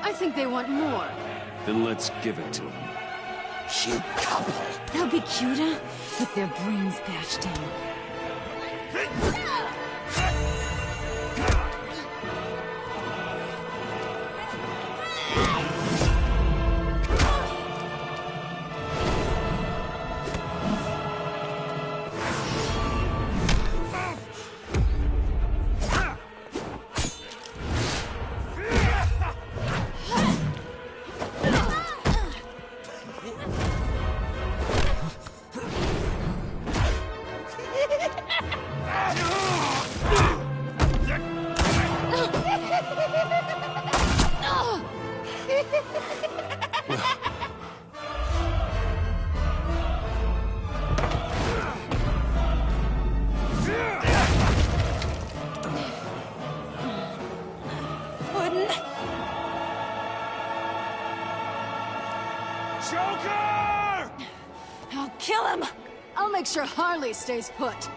I think they want more. Then let's give it to them. Cute couple. They'll be cuter with their brains bashed in. kill him! I'll make sure Harley stays put.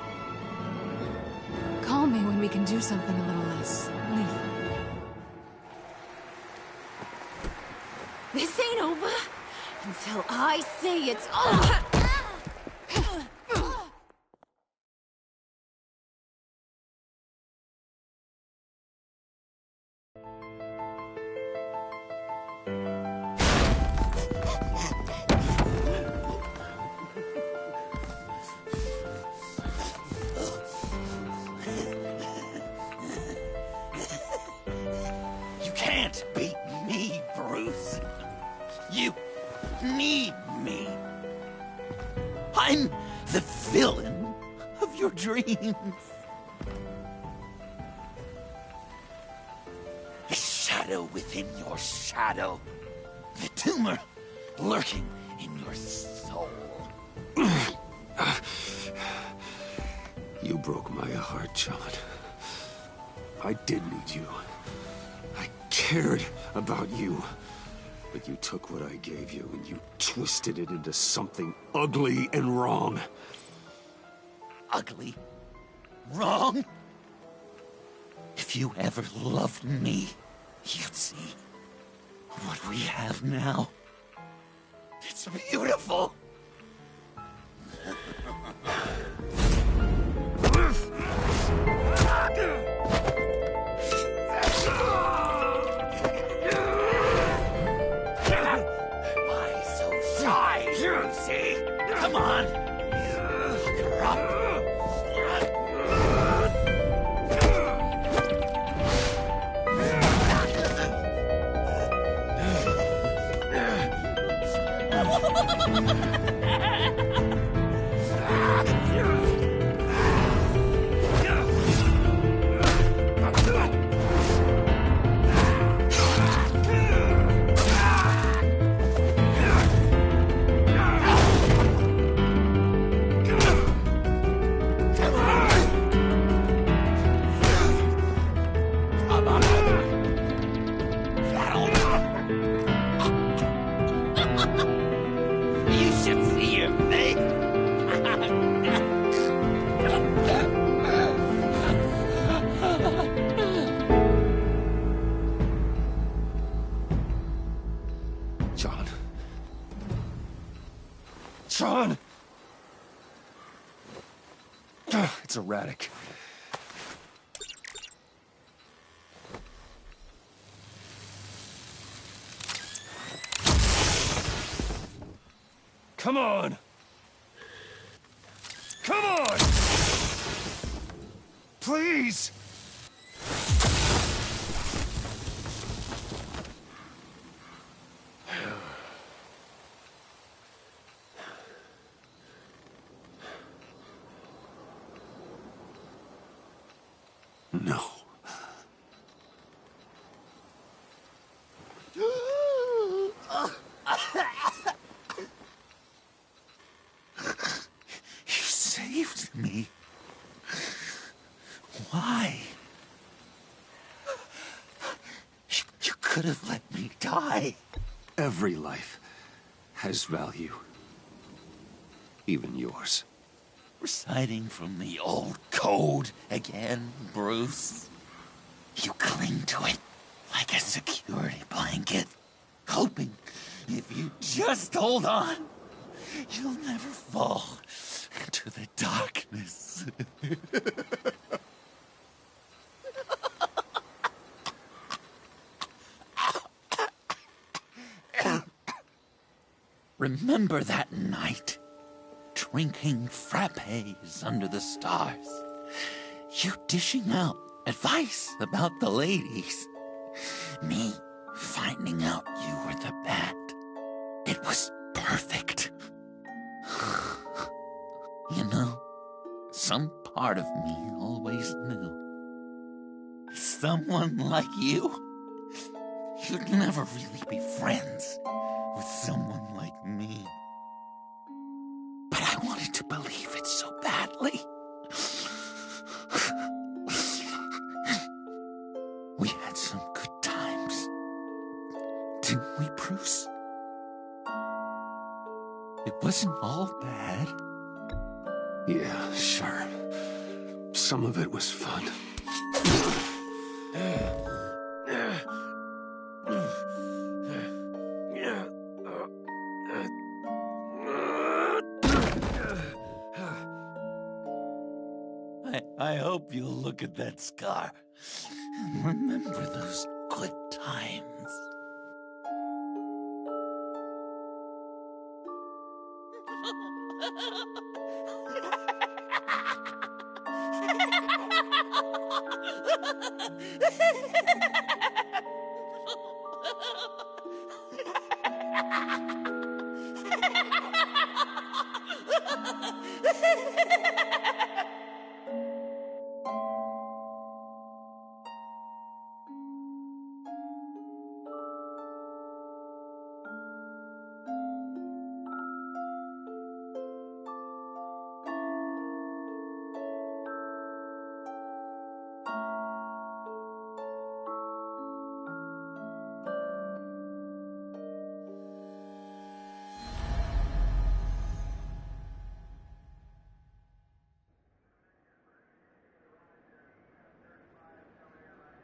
Call me when we can do something a little less lethal. This ain't over until I say it's over. You can't beat me, Bruce. You need me. I'm the villain of your dreams. A shadow within your shadow. The tumor lurking in your soul. You broke my heart, John. I did need you. I cared about you. But you took what I gave you and you twisted it into something ugly and wrong. Ugly? Wrong? If you ever loved me, you'd see what we have now. It's beautiful. Why so shy, Lucy? Come on. Look her up. You should see your face. John. John! It's erratic. Come on! Come on! Please! No. You saved me. Why? You could have let me die. Every life has value. Even yours. Reciting from the old code again, Bruce. You cling to it like a security blanket, hoping if you just hold on, you'll never fall into the darkness. Remember that night? Drinking frappes under the stars. You dishing out advice about the ladies. Me finding out you were the bat. It was perfect. You know, some part of me always knew. Someone like you, you'd never really be friends with someone like me. But I wanted to believe it so badly. We had some good times, didn't we, Bruce? It wasn't all bad. Yeah, sure. Some of it was fun. I hope you'll look at that scar and remember those good times.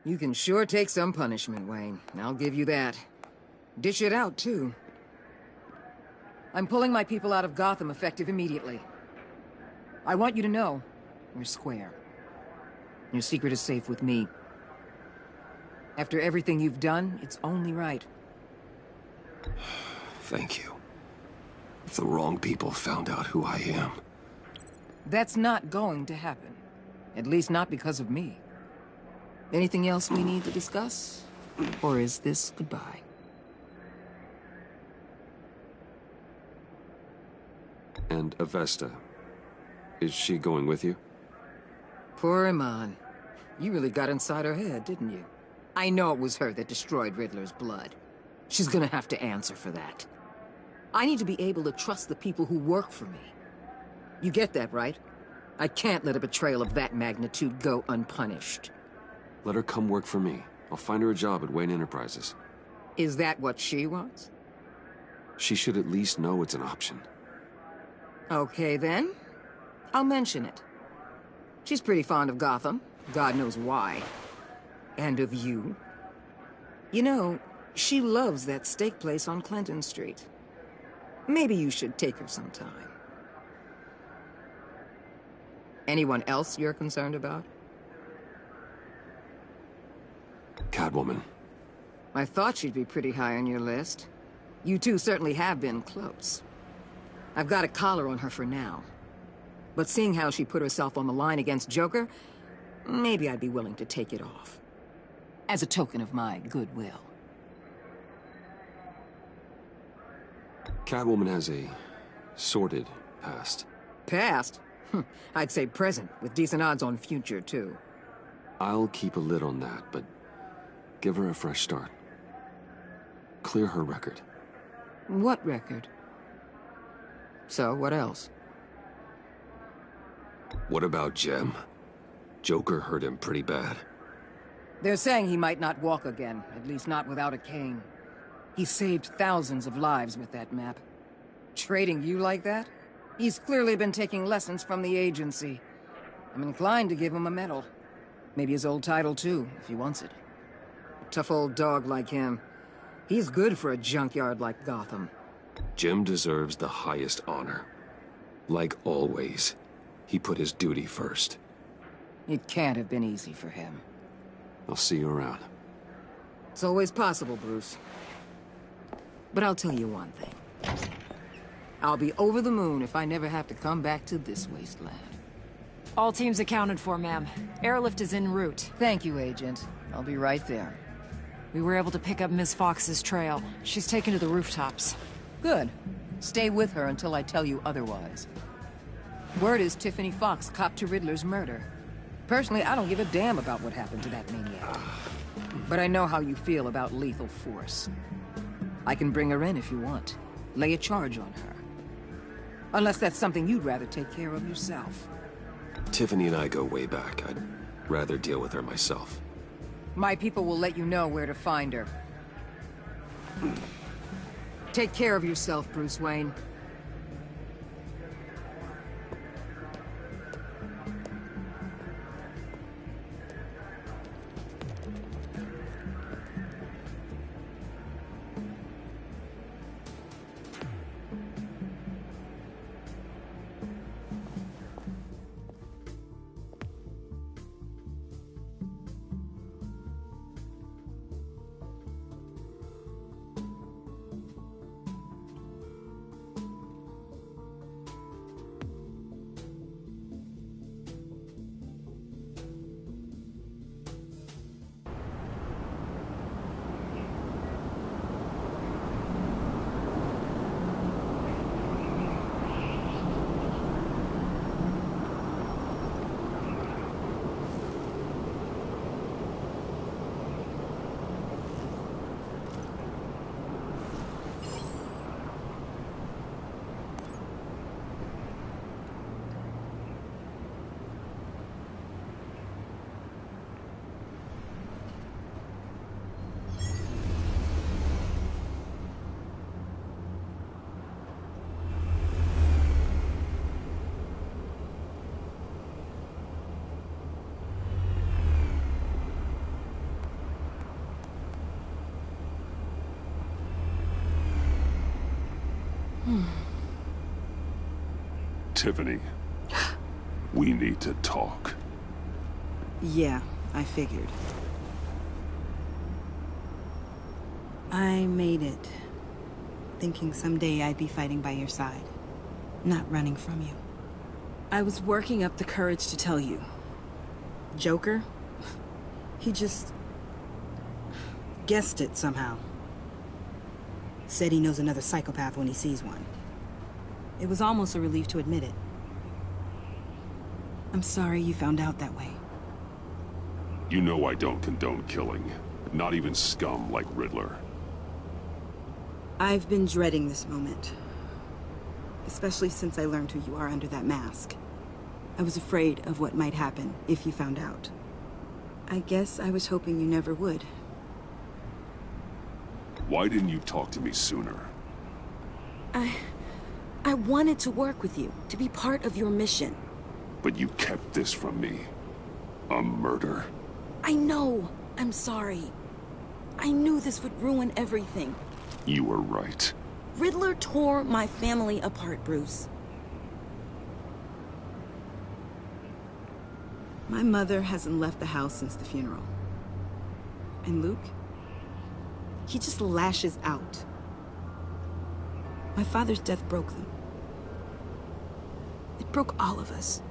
You can sure take some punishment, Wayne. I'll give you that. Dish it out, too. I'm pulling my people out of Gotham effective immediately. I want you to know, we're square. Your secret is safe with me. After everything you've done, it's only right. Thank you. If the wrong people found out who I am... That's not going to happen. At least not because of me. Anything else we need to discuss? Or is this goodbye? And Avesta, is she going with you? Poor Iman. You really got inside her head, didn't you? I know it was her that destroyed Riddler's blood. She's gonna have to answer for that. I need to be able to trust the people who work for me. You get that, right? I can't let a betrayal of that magnitude go unpunished. Let her come work for me. I'll find her a job at Wayne Enterprises. Is that what she wants? She should at least know it's an option. Okay, then. I'll mention it. She's pretty fond of Gotham. God knows why. And of you. You know, she loves that steak place on Clinton Street. Maybe you should take her sometime. Anyone else you're concerned about? Catwoman. I thought she'd be pretty high on your list. You two certainly have been close. I've got a collar on her for now. But seeing how she put herself on the line against Joker, maybe I'd be willing to take it off. As a token of my goodwill. Catwoman has a sordid past. Past? I'd say present, with decent odds on future, too. I'll keep a lid on that, but give her a fresh start. Clear her record. What record? So, what else? What about Jem? Joker hurt him pretty bad. They're saying he might not walk again, at least not without a cane. He saved thousands of lives with that map. Trading you like that? He's clearly been taking lessons from the agency. I'm inclined to give him a medal. Maybe his old title too, if he wants it. A tough old dog like him. He's good for a junkyard like Gotham. Jem deserves the highest honor. Like always, he put his duty first. It can't have been easy for him. I'll see you around. It's always possible, Bruce. But I'll tell you one thing. I'll be over the moon if I never have to come back to this wasteland. All teams accounted for, ma'am. Airlift is en route. Thank you, Agent. I'll be right there. We were able to pick up Ms. Fox's trail. She's taken to the rooftops. Good. Stay with her until I tell you otherwise. Word is Tiffany Fox copped to Riddler's murder. Personally, I don't give a damn about what happened to that maniac. But I know how you feel about lethal force. I can bring her in if you want. Lay a charge on her. Unless that's something you'd rather take care of yourself. Tiffany and I go way back. I'd rather deal with her myself. My people will let you know where to find her. Take care of yourself, Bruce Wayne. Tiffany, we need to talk. Yeah, I figured. I made it, thinking someday I'd be fighting by your side, not running from you. I was working up the courage to tell you. Joker? He just guessed it somehow. Said he knows another psychopath when he sees one. It was almost a relief to admit it. I'm sorry you found out that way. You know I don't condone killing. Not even scum like Riddler. I've been dreading this moment. Especially since I learned who you are under that mask. I was afraid of what might happen if you found out. I guess I was hoping you never would. Why didn't you talk to me sooner? I wanted to work with you, to be part of your mission. But you kept this from me. A murder. I know. I'm sorry. I knew this would ruin everything. You were right. Riddler tore my family apart, Bruce. My mother hasn't left the house since the funeral. And Luke? He just lashes out. My father's death broke them. It broke all of us.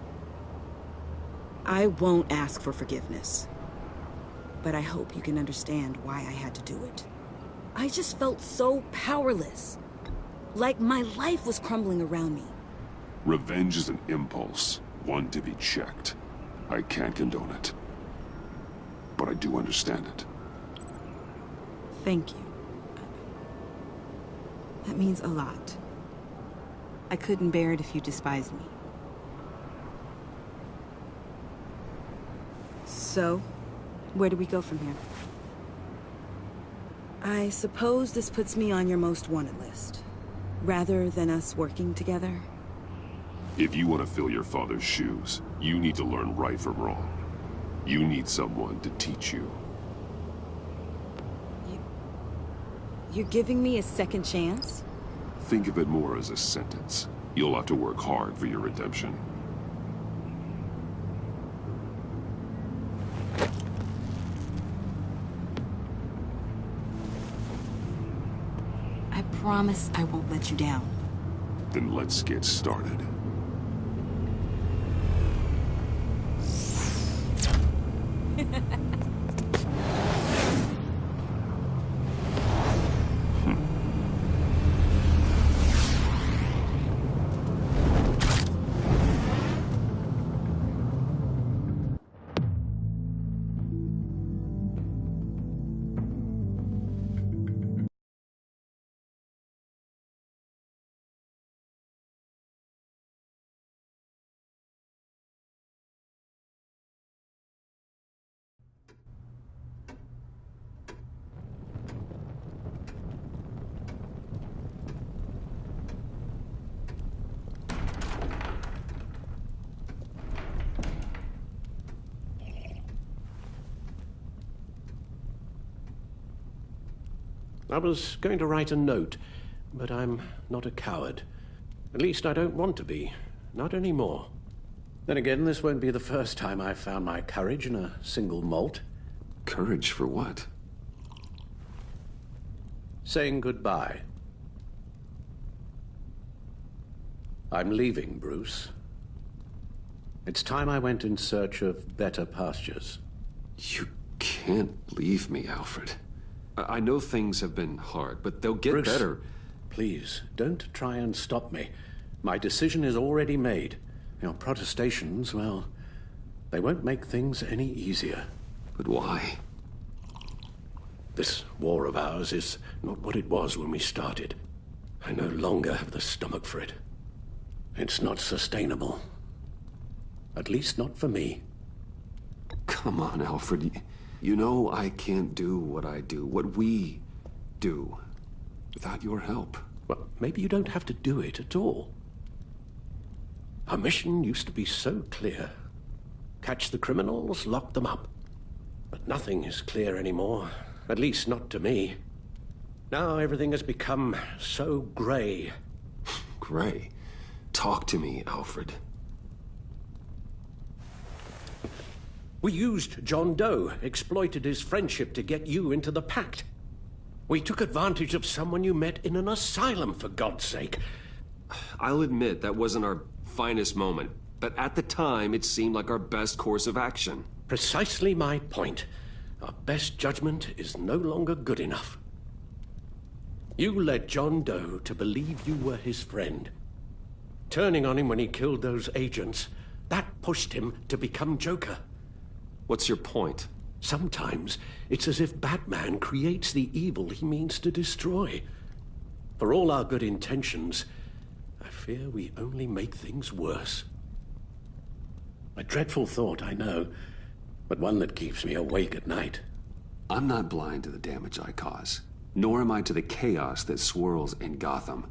I won't ask for forgiveness. But I hope you can understand why I had to do it. I just felt so powerless. Like my life was crumbling around me. Revenge is an impulse, one to be checked. I can't condone it. But I do understand it. Thank you. That means a lot. I couldn't bear it if you despised me. So, where do we go from here? I suppose this puts me on your most wanted list. Rather than us working together? If you want to fill your father's shoes, you need to learn right from wrong. You need someone to teach you. You're giving me a second chance? Think of it more as a sentence. You'll have to work hard for your redemption. I promise I won't let you down. Then let's get started. I was going to write a note, but I'm not a coward. At least I don't want to be. Not anymore. Then again, this won't be the first time I've found my courage in a single malt. Courage for what? Saying goodbye. I'm leaving, Bruce. It's time I went in search of better pastures. You can't leave me, Alfred. I know things have been hard, but they'll get Bruce, better. Please, don't try and stop me. My decision is already made. Your protestations, well, they won't make things any easier. But why? This war of ours is not what it was when we started. I no longer have the stomach for it. It's not sustainable. At least not for me. Come on, Alfred. You know I can't do what I do, what we do, without your help. Well, maybe you don't have to do it at all. Our mission used to be so clear. Catch the criminals, lock them up. But nothing is clear anymore, at least not to me. Now everything has become so grey. Grey? Talk to me, Alfred. We used John Doe, exploited his friendship to get you into the pact. We took advantage of someone you met in an asylum, for God's sake. I'll admit that wasn't our finest moment, but at the time it seemed like our best course of action. Precisely my point. Our best judgment is no longer good enough. You led John Doe to believe you were his friend. Turning on him when he killed those agents, that pushed him to become Joker. What's your point? Sometimes it's as if Batman creates the evil he means to destroy. For all our good intentions, I fear we only make things worse. A dreadful thought, I know, but one that keeps me awake at night. I'm not blind to the damage I cause, nor am I to the chaos that swirls in Gotham.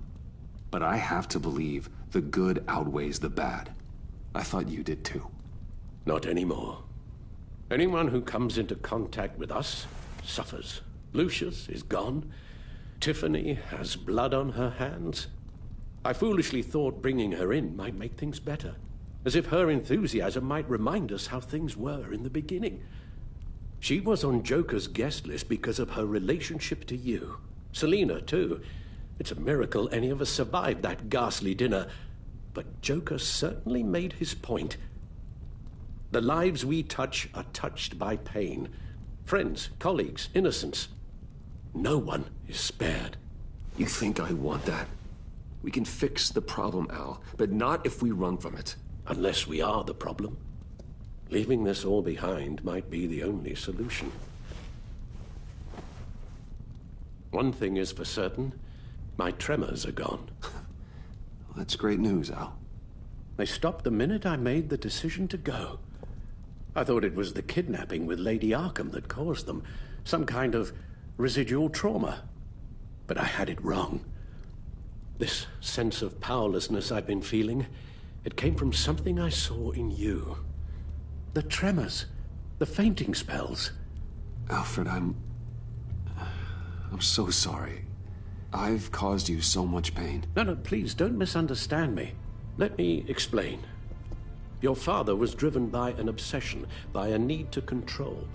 But I have to believe the good outweighs the bad. I thought you did too. Not anymore. Anyone who comes into contact with us suffers. Lucius is gone. Tiffany has blood on her hands. I foolishly thought bringing her in might make things better, as if her enthusiasm might remind us how things were in the beginning. She was on Joker's guest list because of her relationship to you. Selina, too. It's a miracle any of us survived that ghastly dinner. But Joker certainly made his point. The lives we touch are touched by pain. Friends, colleagues, innocents. No one is spared. You think I want that? We can fix the problem, Al, but not if we run from it. Unless we are the problem. Leaving this all behind might be the only solution. One thing is for certain. My tremors are gone. That's great news, Al. They stopped the minute I made the decision to go. I thought it was the kidnapping with Lady Arkham that caused them. Some kind of residual trauma. But I had it wrong. This sense of powerlessness I've been feeling, it came from something I saw in you. The tremors, the fainting spells. Alfred, I'm so sorry. I've caused you so much pain. No, please, don't misunderstand me. Let me explain. Your father was driven by an obsession, by a need to control.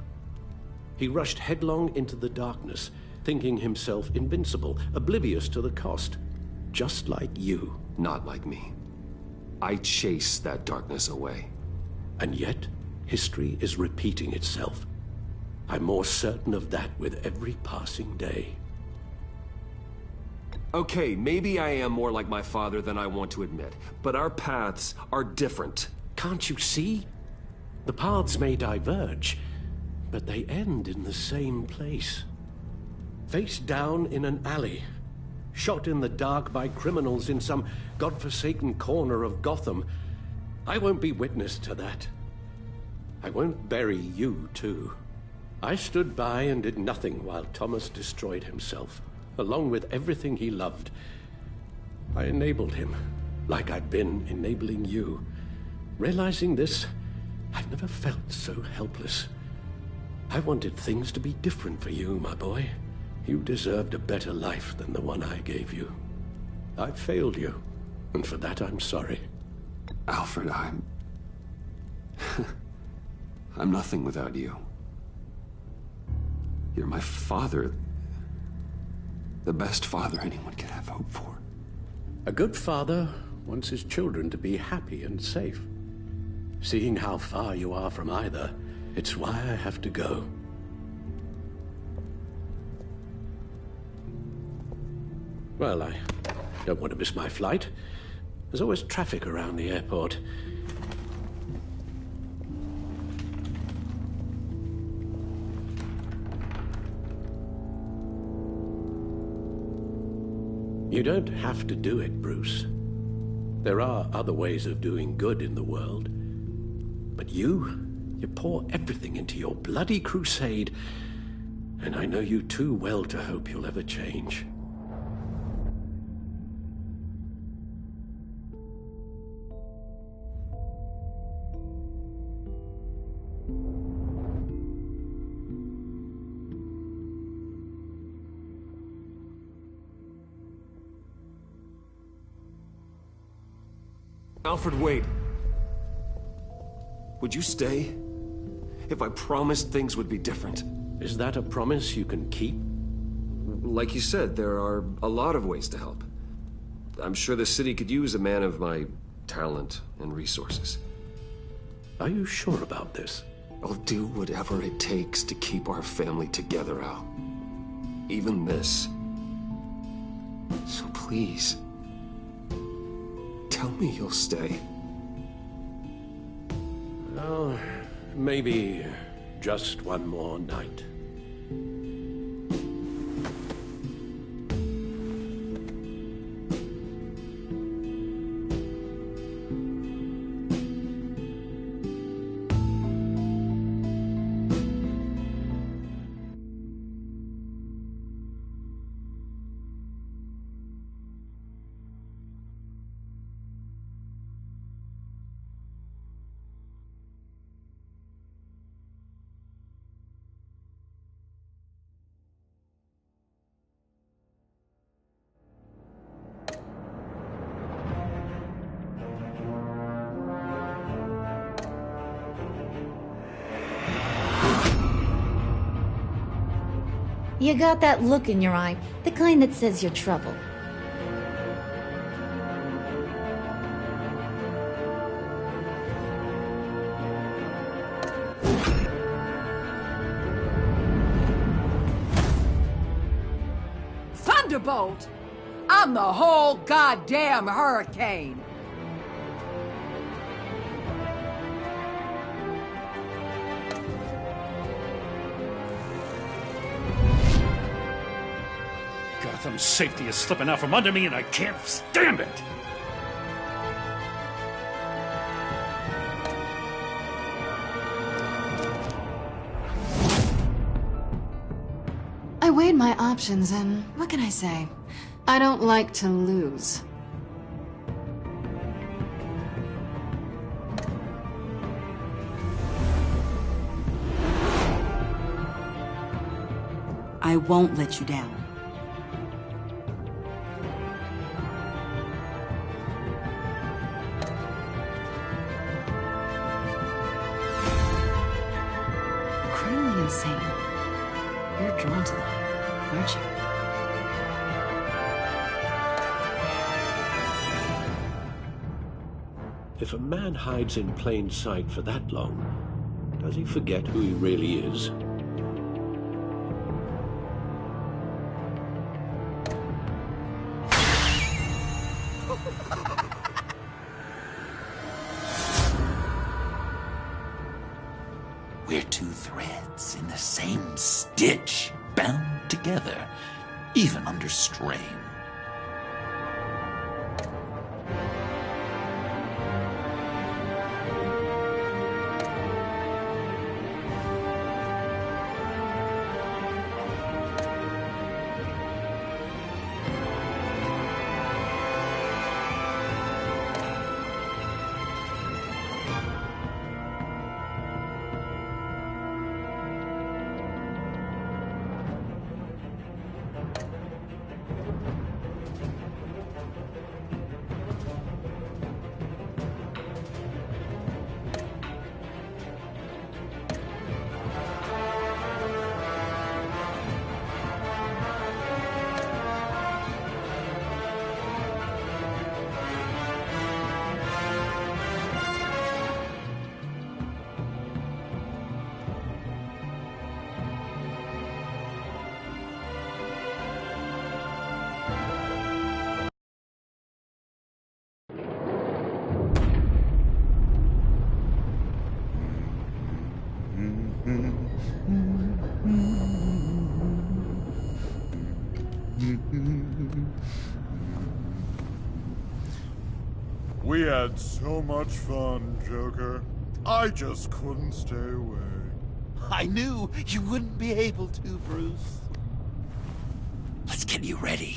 He rushed headlong into the darkness, thinking himself invincible, oblivious to the cost. Just like you. Not like me. I chased that darkness away. And yet, history is repeating itself. I'm more certain of that with every passing day. Okay, maybe I am more like my father than I want to admit, but our paths are different. Can't you see? The paths may diverge, but they end in the same place. Face down in an alley, shot in the dark by criminals in some godforsaken corner of Gotham. I won't be witness to that. I won't bury you, too. I stood by and did nothing while Thomas destroyed himself, along with everything he loved. I enabled him, like I'd been enabling you. Realizing this, I've never felt so helpless. I wanted things to be different for you, my boy. You deserved a better life than the one I gave you. I failed you, and for that I'm sorry. Alfred, I'm nothing without you. You're my father. The best father anyone could have hope for. A good father wants his children to be happy and safe. Seeing how far you are from either, it's why I have to go. Well, I don't want to miss my flight. There's always traffic around the airport. You don't have to do it, Bruce. There are other ways of doing good in the world. But you pour everything into your bloody crusade, and I know you too well to hope you'll ever change. Alfred, wait. Would you stay? If I promised things would be different. Is that a promise you can keep? Like you said, there are a lot of ways to help. I'm sure the city could use a man of my talent and resources. Are you sure about this? I'll do whatever it takes to keep our family together, Al. Even this. So please, tell me you'll stay. Well, maybe just one more night. You got that look in your eye, the kind that says you're trouble. Thunderbolt! I'm the whole goddamn hurricane! Gotham's safety is slipping out from under me and I can't stand it! I weighed my options and what can I say? I don't like to lose. I won't let you down. Criminally insane. You're drawn to that, aren't you? If a man hides in plain sight for that long, does he forget who he really is? We're two threads in the same stitch, bound together, even under strain. We had so much fun, Joker. I just couldn't stay away. I knew you wouldn't be able to, Bruce. Let's get you ready.